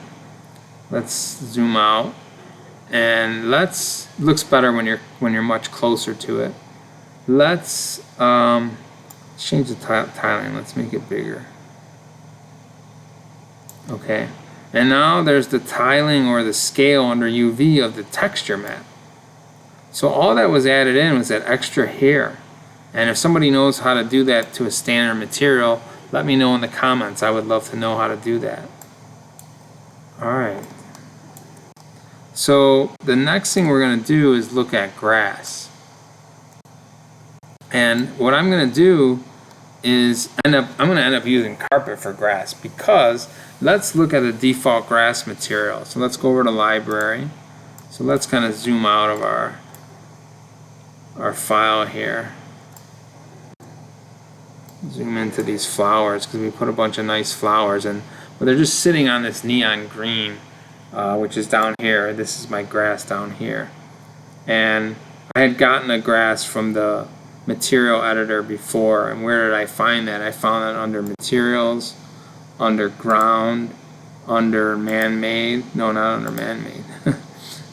Let's zoom out, and looks better when you're much closer to it. Let's change the tiling. Let's make it bigger. Okay, and now there's the tiling or the scale under UV of the texture map. So all that was added in was that extra hair. And if somebody knows how to do that to a standard material, let me know in the comments. I would love to know how to do that. Alright. So the next thing we're going to do is look at grass. And what I'm going to do is I'm going to end up using carpet for grass, because let's look at the default grass material. So let's go over to library. So let's kind of zoom out of our file here. Zoom into these flowers, because we put a bunch of nice flowers, and but they're just sitting on this neon green, which is down here. This is my grass down here, and I had gotten a grass from the material editor before. And where did I find that? I found it under materials, under ground, under man-made. No, not under man-made.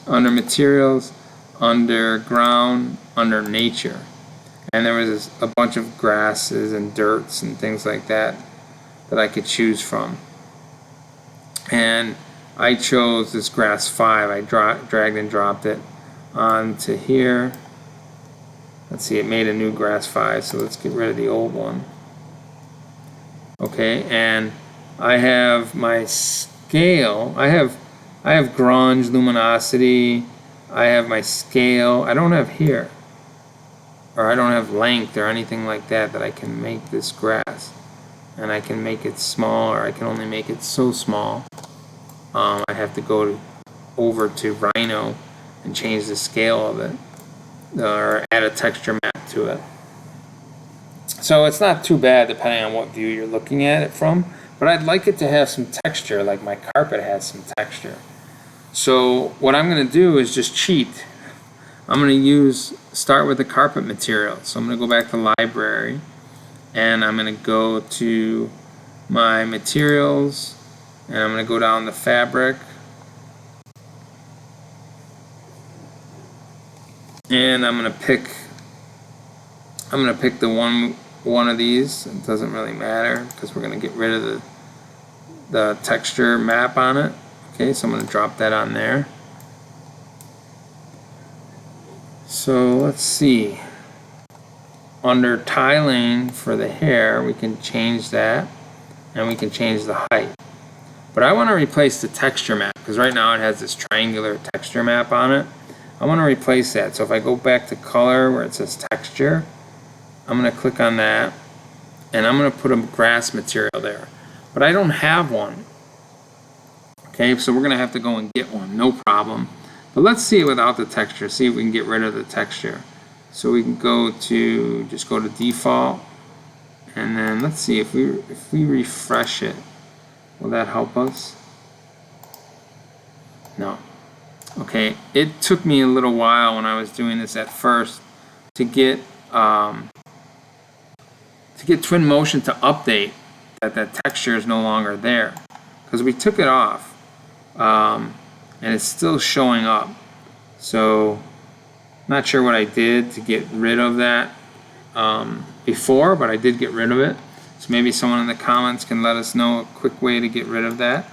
Under materials, under ground, under nature. And there was a bunch of grasses and dirts and things like that that I could choose from. And I chose this grass 5. I dragged and dropped it onto here. Let's see, it made a new grass 5, so let's get rid of the old one. Okay, and I have my scale. I have grunge, luminosity. I have my scale. I don't have here. Or I don't have length or anything like that I can make this grass. And I can make it small, or I can only make it so small. I have to go over to Rhino and change the scale of it, or add a texture map to it. So it's not too bad depending on what view you're looking at it from, but I'd like it to have some texture, like my carpet has some texture. So what I'm going to do is just cheat. I'm going to start with the carpet material. So I'm going to go back to library, and I'm going to go to my materials, and I'm going to go down to fabric, and I'm going to pick the one of these. It doesn't really matter because we're going to get rid of the texture map on it. Okay, so I'm going to drop that on there. So let's see. Under tiling for the hair, we can change that, and we can change the height. But I want to replace the texture map because right now it has this triangular texture map on it. I want to replace that. So if I go back to color where it says texture, I'm going to click on that, and I'm going to put a grass material there. But I don't have one. Okay, so we're going to have to go and get one, no problem. But let's see it without the texture, see if we can get rid of the texture. So we can just go to default, and then let's see if we refresh it, will that help us? No. Okay, it took me a little while when I was doing this at first to get TwinMotion to update that texture is no longer there, because we took it off. And it's still showing up. So not sure what I did to get rid of that before, but I did get rid of it. So maybe someone in the comments can let us know a quick way to get rid of that.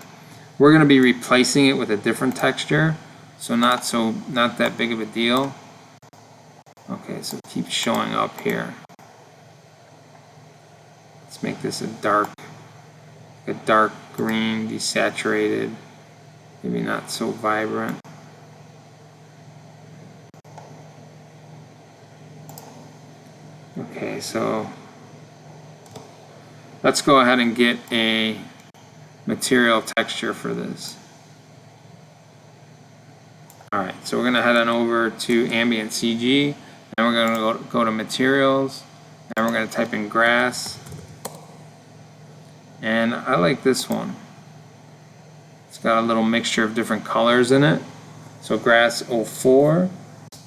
We're going to be replacing it with a different texture, so not that big of a deal. Okay, so it keeps showing up here. Let's make this a dark green, desaturated. Maybe not so vibrant. Okay, so let's go ahead and get a material texture for this. Alright, so we're going to head on over to ambient CG, and we're going to go to materials, and we're going to type in grass. And I like this one. It's got a little mixture of different colors in it. So grass 04, I'm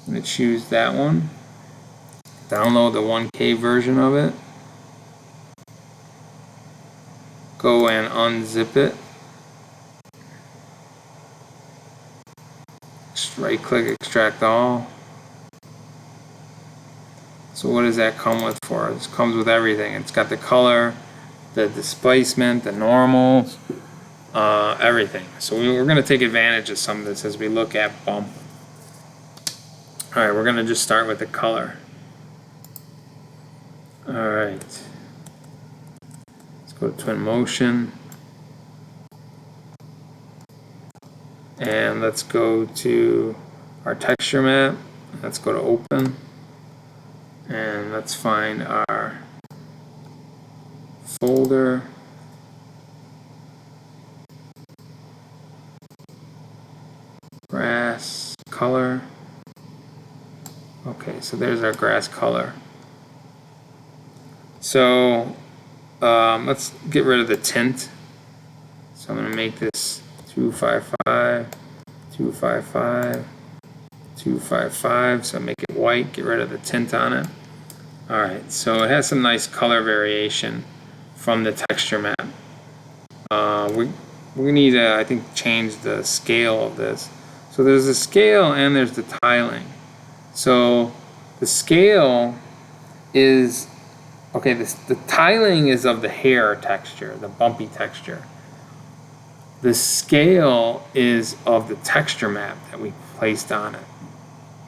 going to choose that one. Download the 1K version of it. Go and unzip it. Just right click, extract all. So what does that come with for us? It comes with everything. It's got the color, the displacement, the normals, everything. So we're going to take advantage of some of this as we look at bump. Alright, we're going to just start with the color. Alright. Let's go to TwinMotion. And let's go to our texture map. Let's go to open. And let's find our folder. Grass color. Okay, so there's our grass color. So let's get rid of the tint. So I'm going to make this 255, 255, 255. So make it white, get rid of the tint on it. Alright, so it has some nice color variation from the texture map. We need to, I think, change the scale of this. So there's the scale and there's the tiling. So the scale is, okay, the tiling is of the hair texture, the bumpy texture. The scale is of the texture map that we placed on it.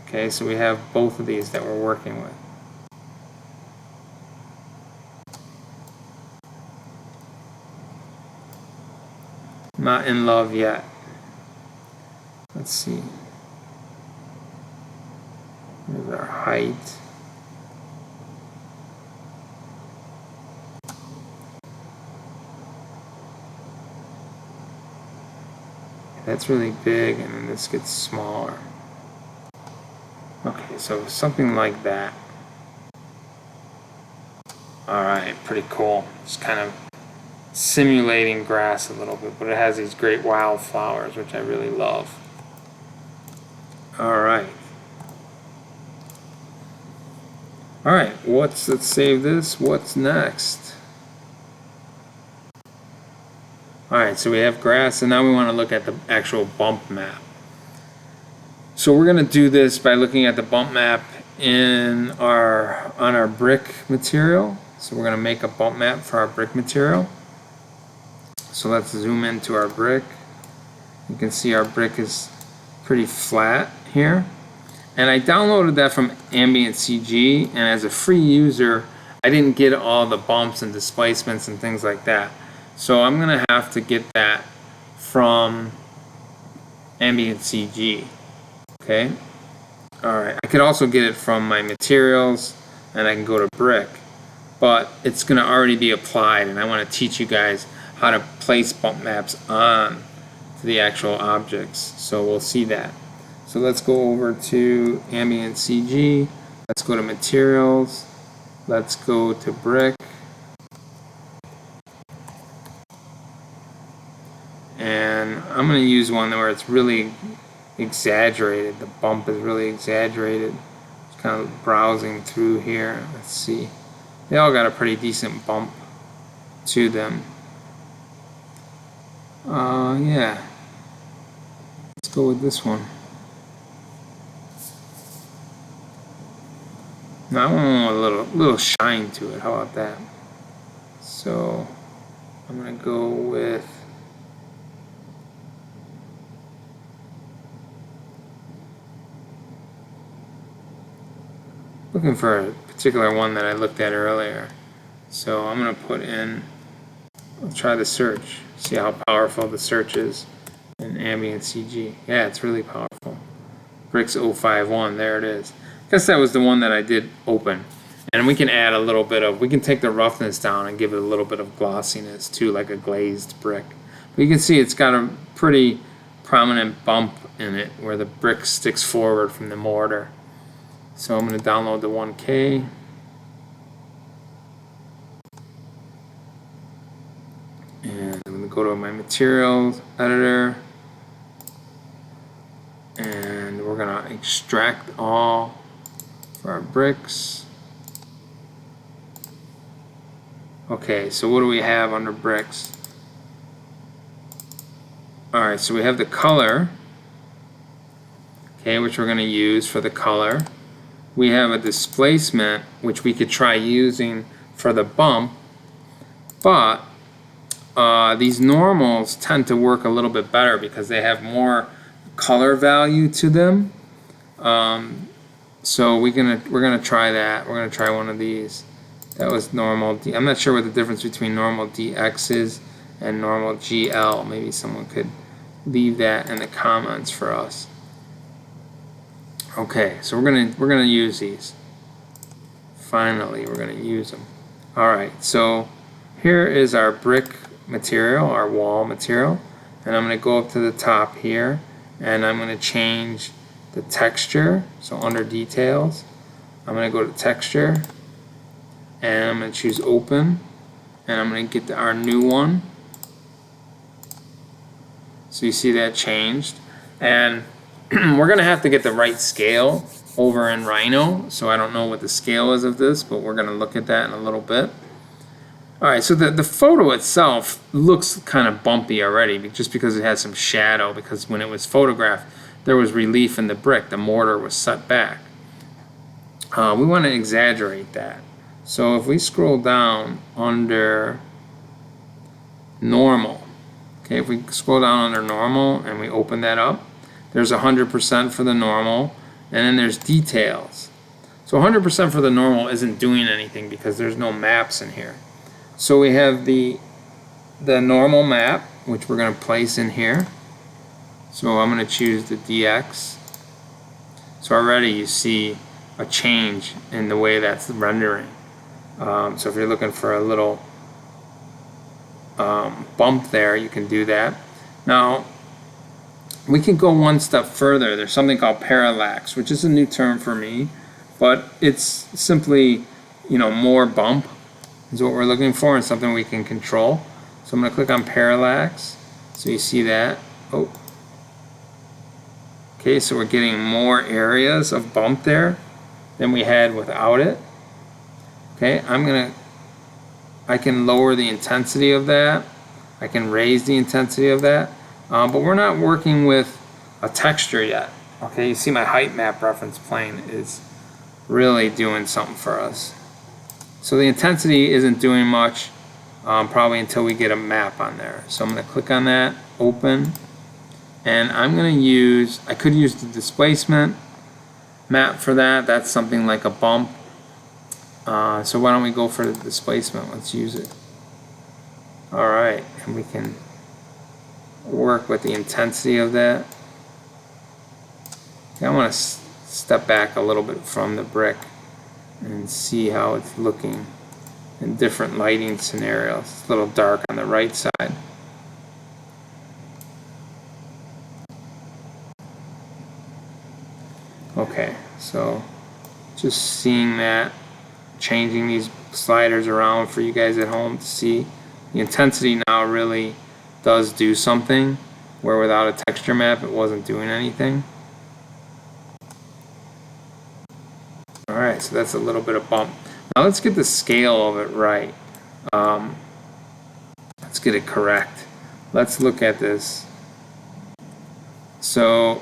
Okay, so we have both of these that we're working with. Not in love yet. Let's see. Here's our height. that's really big, and then this gets smaller. Okay, so something like that. Alright, pretty cool. It's kind of simulating grass a little bit, but it has these great wildflowers, which I really love. Alright. Alright, let's save this. What's next? Alright, so we have grass, and now we want to look at the actual bump map. So we're going to do this by looking at the bump map on our brick material. So we're going to make a bump map for our brick material. So let's zoom into our brick. You can see our brick is pretty flat here. And I downloaded that from Ambient CG, and as a free user, I didn't get all the bumps and displacements and things like that. So I'm going to have to get that from Ambient CG. Okay? Alright, I could also get it from my materials, and I can go to brick. But it's going to already be applied, and I want to teach you guys how to place bump maps on to the actual objects. So we'll see that. So let's go over to Ambient CG. Let's go to materials. Let's go to brick. And I'm going to use one where it's really exaggerated. The bump is really exaggerated. Just kind of browsing through here. Let's see. They all got a pretty decent bump to them. Yeah. Let's go with this one. Now I want a little shine to it. How about that? So I'm gonna go with looking for a particular one that I looked at earlier. So I'm gonna put in. Let's try the search. See how powerful the search is in Ambient CG. Yeah, it's really powerful. Bricks 051. There it is. I guess that was the one that I did open. And we can add a little bit of, we can take the roughness down and give it a little bit of glossiness too, like a glazed brick. But you can see it's got a pretty prominent bump in it where the brick sticks forward from the mortar. So I'm going to download the 1K. And I'm going to go to my materials editor. And we're going to extract all for our bricks. Okay, so what do we have under bricks? Alright, so we have the color, okay, which we're going to use for the color. We have a displacement, which we could try using for the bump, but these normals tend to work a little bit better because they have more color value to them. So we're gonna try that. We're gonna try one of these. That was normal D. I'm not sure what the difference between normal DX is and normal GL. Maybe someone could leave that in the comments for us. Okay, so we're gonna use these. Finally, we're gonna use them. All right, so here is our brick material, our wall material, and I'm gonna go up to the top here, and I'm gonna change the texture. So under details, I'm gonna go to texture, and I'm gonna choose open, and I'm gonna get our new one. So you see that changed, and we're gonna have to get the right scale over in Rhino. So I don't know what the scale is of this, but we're gonna look at that in a little bit. All right, so the photo itself looks kind of bumpy already, just because it has some shadow. Because when it was photographed, there was relief in the brick. The mortar was set back. We want to exaggerate that. So if we scroll down under normal, okay, if we scroll down under normal and we open that up, there's 100% for the normal, and then there's details. So 100% for the normal isn't doing anything because there's no maps in here. So we have the normal map, which we're going to place in here. So I'm going to choose the DX. So already you see a change in the way that's rendering. So if you're looking for a little bump there, you can do that. Now, we can go one step further. There's something called parallax, which is a new term for me, but it's simply, more bump is what we're looking for, and something we can control. So I'm going to click on parallax. So you see that. Oh. Okay, so we're getting more areas of bump there than we had without it. Okay, I can lower the intensity of that. I can raise the intensity of that. But we're not working with a texture yet. Okay, you see my height map reference plane is really doing something for us. So the intensity isn't doing much probably until we get a map on there. So I'm going to click on that, open, and I'm going to use, I could use the displacement map for that. That's something like a bump. So why don't we go for the displacement? Let's use it. Alright, and we can work with the intensity of that. Okay, I want to step back a little bit from the brick and see how it's looking in different lighting scenarios. It's a little dark on the right side. Okay, so just seeing that, changing these sliders around for you guys at home to see. The intensity now really does do something, where without a texture map it wasn't doing anything. Alright, so that's a little bit of bump. Now let's get the scale of it right. Let's get it correct. Let's look at this. So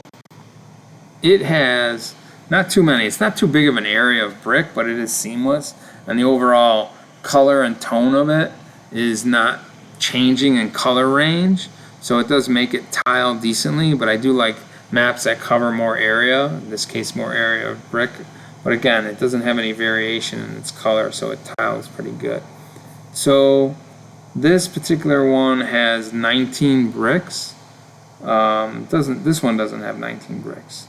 it has not too many. It's not too big of an area of brick, but it is seamless, and the overall color and tone of it is not changing in color range, so it does make it tile decently. But I do like maps that cover more area, in this case more area of brick, but again it doesn't have any variation in its color, so it tiles pretty good. So this particular one has 19 bricks. This one doesn't have 19 bricks.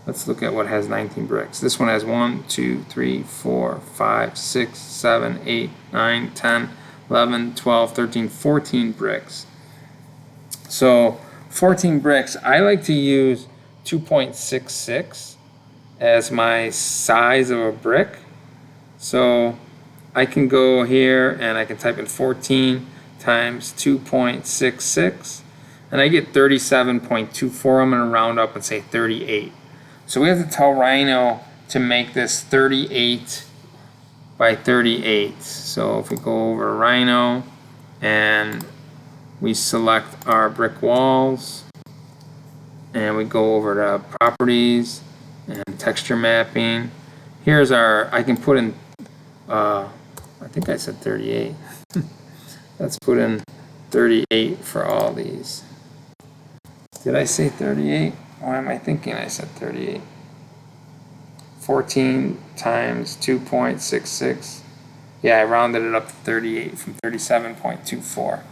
Let's look at what has 19 bricks. This one has 1, 2, 3, 4, 5, 6, 7, 8, 9, 10, 11, 12, 13, 14 bricks. So 14 bricks. I like to use 2.66 as my size of a brick. So I can go here and I can type in 14 times 2.66 and I get 37.24. I'm going to round up and say 38. So we have to tell Rhino to make this 38 by 38. So if we go over Rhino and we select our brick walls and we go over to properties and texture mapping, here's our, I can put in, I think I said 38. Let's put in 38 for all these. Did I say 38? Why am I thinking I said 38? 14 times 2.66. Yeah, I rounded it up to 38 from 37.24.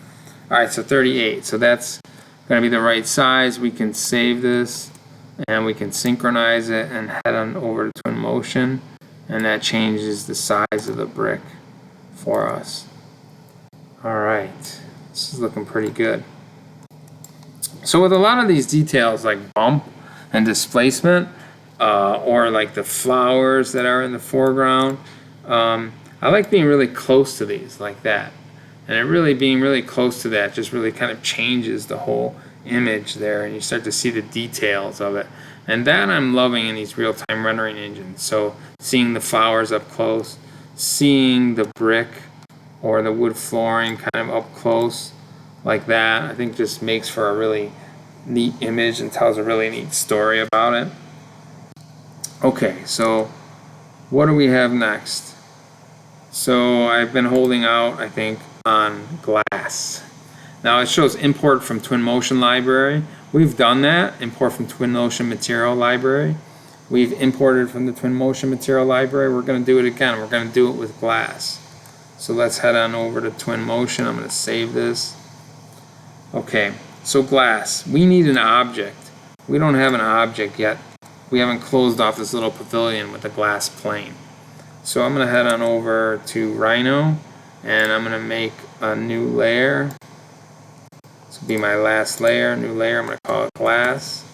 Alright, so 38. So that's going to be the right size. We can save this and we can synchronize it and head on over to TwinMotion, and that changes the size of the brick for us. Alright, this is looking pretty good. So with a lot of these details like bump and displacement, or like the flowers that are in the foreground, I like being really close to these like that. And it really being really close to that just really kind of changes the whole image there, and you start to see the details of it. And that I'm loving in these real-time rendering engines. So seeing the flowers up close, seeing the brick or the wood flooring kind of up close like that, I think just makes for a really neat image and tells a really neat story about it. Okay, so what do we have next? So I've been holding out, I think, on glass. Now it shows import from TwinMotion library. We've done that, import from TwinMotion Material library. We've imported from the TwinMotion Material library. We're going to do it again. We're going to do it with glass. So let's head on over to TwinMotion. I'm going to save this. Okay, so glass. We need an object. We don't have an object yet. We haven't closed off this little pavilion with a glass plane. So I'm going to head on over to Rhino, and I'm going to make a new layer. This will be my last layer, new layer. I'm going to call it glass.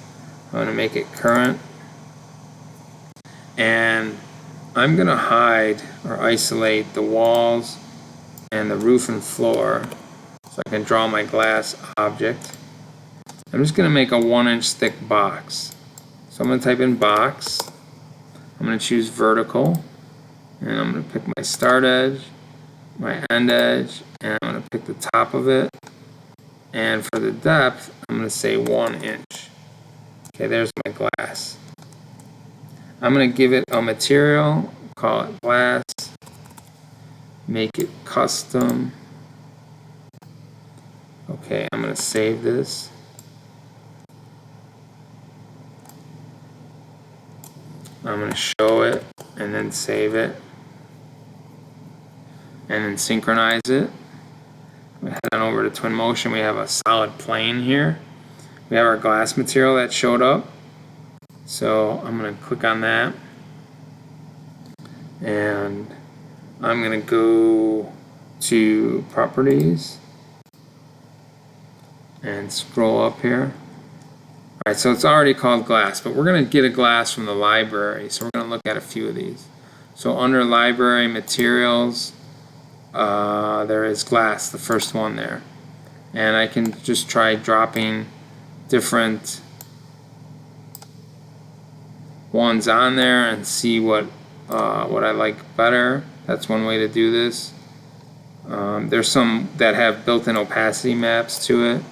I'm going to make it current. And I'm going to hide or isolate the walls and the roof and floor so I can draw my glass object. I'm just going to make a 1-inch thick box. So I'm going to type in box. I'm going to choose vertical. And I'm going to pick my start edge, my end edge, and I'm going to pick the top of it. And for the depth, I'm going to say 1 inch. Okay, there's my glass. I'm going to give it a material, call it glass, make it custom. Okay, I'm going to save this. I'm going to show it and then save it and then synchronize it. We head on over to TwinMotion. We have a solid plane here. We have our glass material that showed up. So I'm going to click on that. And I'm going to go to Properties and scroll up here. Alright, so it's already called glass, but we're going to get a glass from the library. So we're going to look at a few of these. So under Library Materials, there is glass, the first one there. And I can just try dropping different ones on there and see what I like better. That's one way to do this. There's some that have built-in opacity maps to it.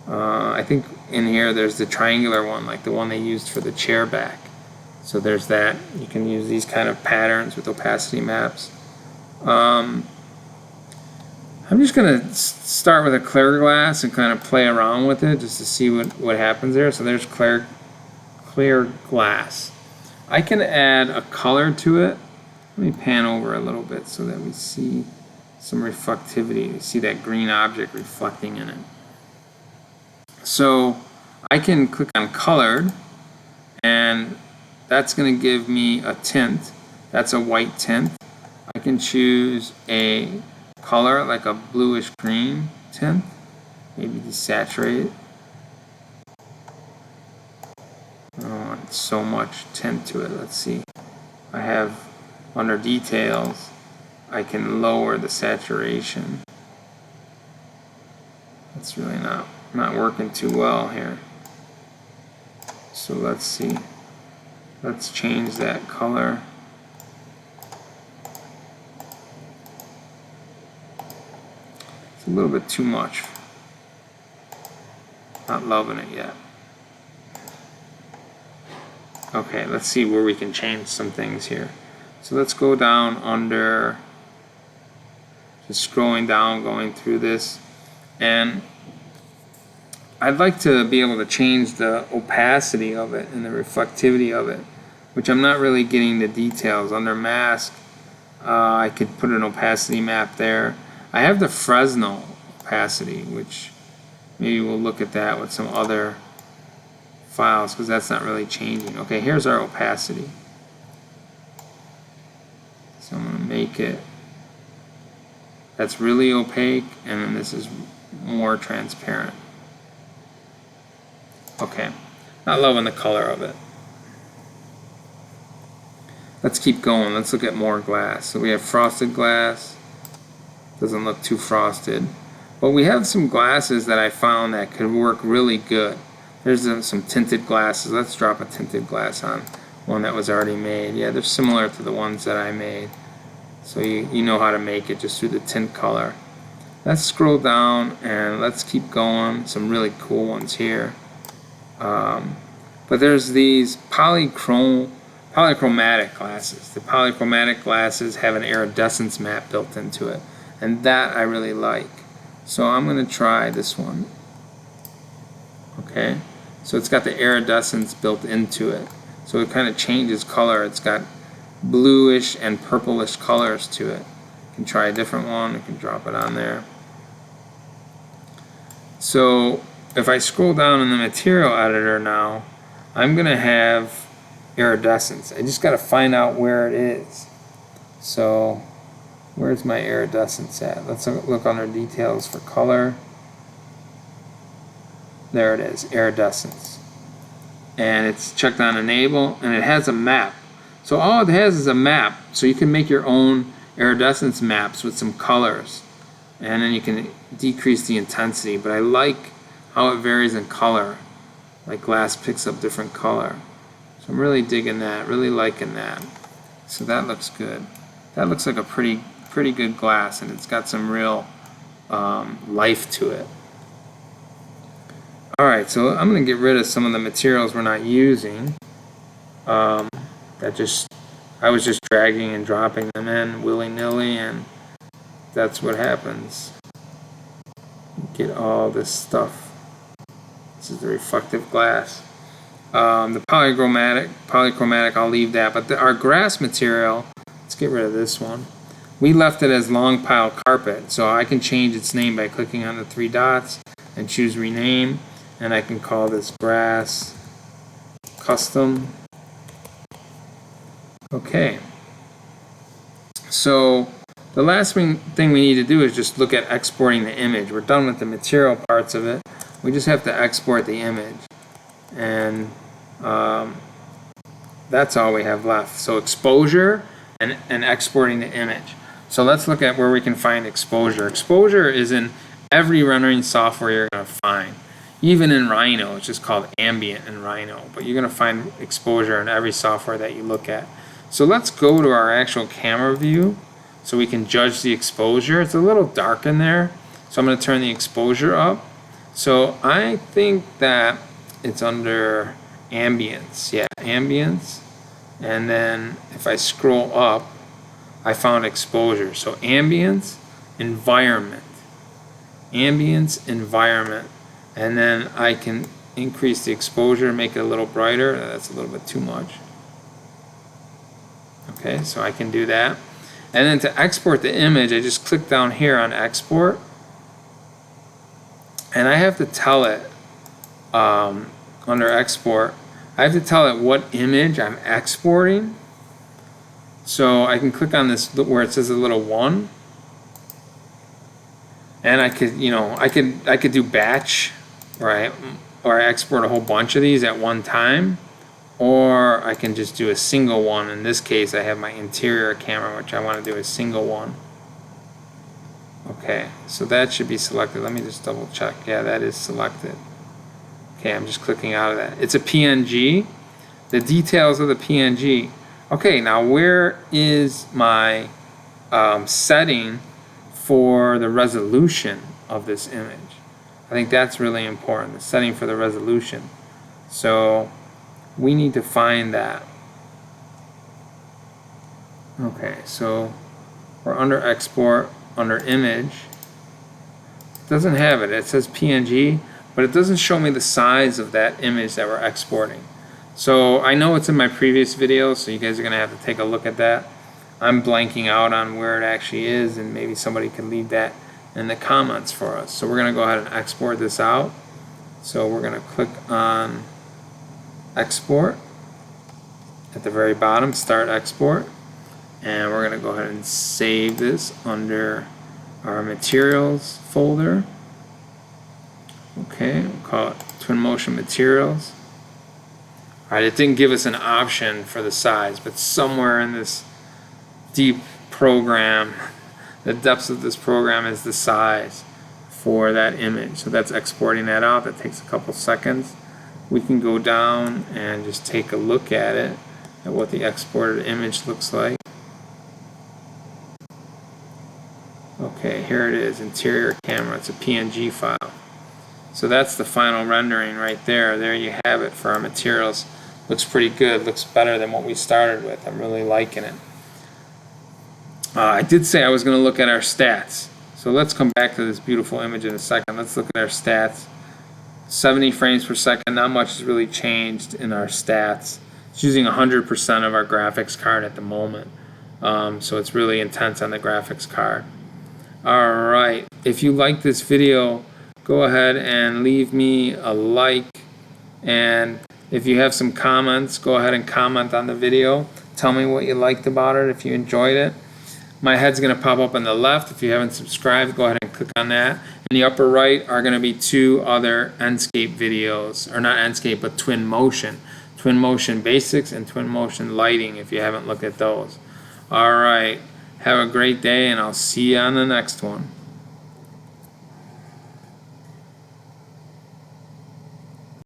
I think in here there's the triangular one, like the one they used for the chair back. So there's that. You can use these kind of patterns with opacity maps. I'm just going to start with a clear glass and kind of play around with it just to see what happens there. So there's clear glass. I can add a color to it. Let me pan over a little bit so that we see some reflectivity. We see that green object reflecting in it. So I can click on colored, and that's going to give me a tint. That's a white tint. I can choose a color like a bluish green tint, maybe desaturate. I don't want so much tint to it. Let's see. I have under details, I can lower the saturation. It's really not working too well here. So let's see. Let's change that color. It's a little bit too much. Not loving it yet. Okay, let's see where we can change some things here. So let's go down under, just scrolling down, going through this, and I'd like to be able to change the opacity of it and the reflectivity of it, which I'm not really getting the details. Under mask, I could put an opacity map there. I have the Fresnel opacity, which maybe we'll look at that with some other files because that's not really changing. Okay, here's our opacity. So I'm going to make it, that's really opaque, and then this is more transparent. Okay, not loving the color of it. Let's keep going. Let's look at more glass. So we have frosted glass. Doesn't look too frosted. But we have some glasses that I found that could work really good. There's some tinted glasses. Let's drop a tinted glass on one that was already made. Yeah, they're similar to the ones that I made. So you know how to make it just through the tint color. Let's scroll down and let's keep going. Some really cool ones here. But there's these polychromatic glasses. The polychromatic glasses have an iridescence map built into it, and that I really like. So I'm going to try this one. Okay, so it's got the iridescence built into it, so it kind of changes color. It's got bluish and purplish colors to it. You can try a different one. You can drop it on there. So if I scroll down in the material editor now, I'm going to have iridescence. I just got to find out where it is. So where's my iridescence at? Let's look under details for color. There it is, iridescence. and it's checked on enable, and it has a map. So all it has is a map, so you can make your own iridescence maps with some colors, and then you can decrease the intensity. But I like how it varies in color, like glass picks up different color. So I'm really digging that, really liking that. So that looks good. That looks like a pretty good glass, and it's got some real life to it. Alright, so I'm going to get rid of some of the materials we're not using. I was just dragging and dropping them in willy-nilly, and that's what happens. Get all this stuff. This is the reflective glass. The polychromatic, I'll leave that. But our grass material, let's get rid of this one. We left it as long pile carpet, so I can change its name by clicking on the 3 dots and choose rename, and I can call this grass custom. Okay. So the last thing we need to do is just look at exporting the image. We're done with the material parts of it. We just have to export the image, and that's all we have left. So exposure and exporting the image. So let's look at where we can find exposure. Exposure is in every rendering software you're going to find. Even in Rhino, it's just called ambient in Rhino, but you're going to find exposure in every software that you look at. So let's go to our actual camera view so we can judge the exposure. It's a little dark in there, so I'm going to turn the exposure up. So I think that it's under ambience. Yeah, ambience. And then if I scroll up, I found exposure. So ambience, environment. Ambience, environment. And then I can increase the exposure, make it a little brighter. That's a little bit too much. Okay, so I can do that. And then to export the image, I just click down here on export. And I have to tell it, under export, I have to tell it what image I'm exporting. So I can click on this where it says a little 1. And I could, I could do batch, right? Or I export a whole bunch of these at one time. Or I can just do a single one. In this case, I have my interior camera, which I want to do a single one. Okay, so that should be selected. Let me just double check. Yeah, that is selected. Okay, I'm just clicking out of that. It's a PNG. The details of the PNG. Okay, now where is my setting for the resolution of this image? I think that's really important, the setting for the resolution. So we need to find that. Okay, so we're under export, under image. It doesn't have it. It says PNG, but it doesn't show me the size of that image that we're exporting. So I know it's in my previous video, so you guys are going to have to take a look at that. I'm blanking out on where it actually is, and maybe somebody can leave that in the comments for us. So we're going to go ahead and export this out. So we're going to click on export at the very bottom, start export, and we're going to go ahead and save this under our materials folder. Okay, we'll call it TwinMotion Materials. Alright, it didn't give us an option for the size, but somewhere in this deep program, the depths of this program is the size for that image. So that's exporting that out. That takes a couple seconds. We can go down and just take a look at it, at what the exported image looks like. Okay, here it is, interior camera. It's a PNG file. So that's the final rendering right there. There you have it for our materials. Looks pretty good. Looks better than what we started with. I'm really liking it. I did say I was going to look at our stats. So let's come back to this beautiful image in a second. Let's look at our stats. 70 frames per second. Not much has really changed in our stats. It's using 100% of our graphics card at the moment. So it's really intense on the graphics card. Alright. If you like this video, go ahead and leave me a like. And if you have some comments, go ahead and comment on the video. Tell me what you liked about it, if you enjoyed it. My head's going to pop up on the left. If you haven't subscribed, go ahead and click on that. And In the upper right are going to be 2 other Enscape videos, or not Enscape, but TwinMotion. TwinMotion Basics and TwinMotion Lighting, if you haven't looked at those. Alright, have a great day, and I'll see you on the next one.